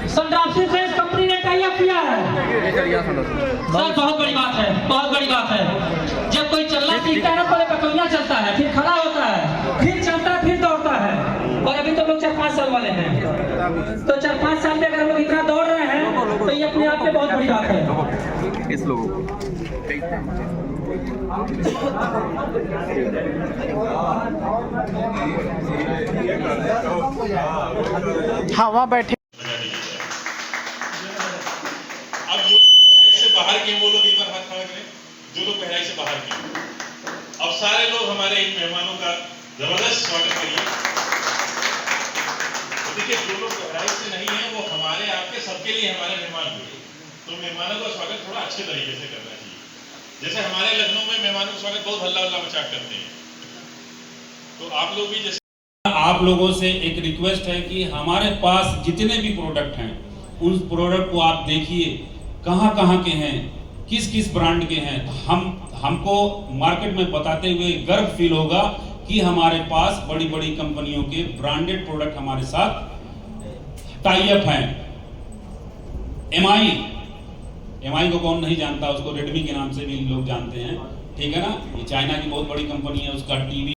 Speaker 10: संदर्भ सिंह से इस कंपनी ने टाई अप किया है सर, बहुत बड़ी बात है, बहुत बड़ी बात है। जब कोई चलना सीखता है ना, पहले पटौनिया चलता है, फिर खड़ा होता है, फिर चलता है, फिर दौड़ता है। और अभी तो लोग 4-5 साल वाले हैं, तो 4-5 साल में अगर हम लोग इतना दौड़ रहे हैं तो ये अपने आप में बहुत बड़ी बात है। इस लोगों
Speaker 2: हाँ वहाँ बैठे।
Speaker 15: अब जो बहराइच से बाहर के वो लोग एक बार हाथ खड़ा करें, जो लोग बहराइच से बाहर के। अब सारे लोग हमारे इन मेहमानों का जबरदस्त स्वागत करिए। तो देखिए, जो लोग बहराइच से नहीं है वो हमारे आपके सबके लिए हमारे मेहमान हुए, तो मेहमानों का स्वागत थोड़ा अच्छे तरीके से करना चाहिए। जैसे हमारे लखनऊ में मेहमानों का स्वागत बहुत हल्ला हल्ला मचा करते हैं, तो आप लोग भी जैसे।
Speaker 16: आप लोगों से एक रिक्वेस्ट है कि हमारे पास जितने भी प्रोडक्ट हैं उन प्रोडक्ट को आप देखिए, कहाँ कहाँ के हैं, किस किस ब्रांड के हैं। हमको मार्केट में बताते हुए गर्व फील होगा कि हमारे पास बड़ी बड़ी कंपनियों के ब्रांडेड प्रोडक्ट हमारे साथ टाई अप हैं। एमआई को कौन नहीं जानता, उसको रेडमी के नाम से भी लोग जानते हैं, ठीक है ना। ये चाइना की बहुत बड़ी कंपनी है, उसका टीवी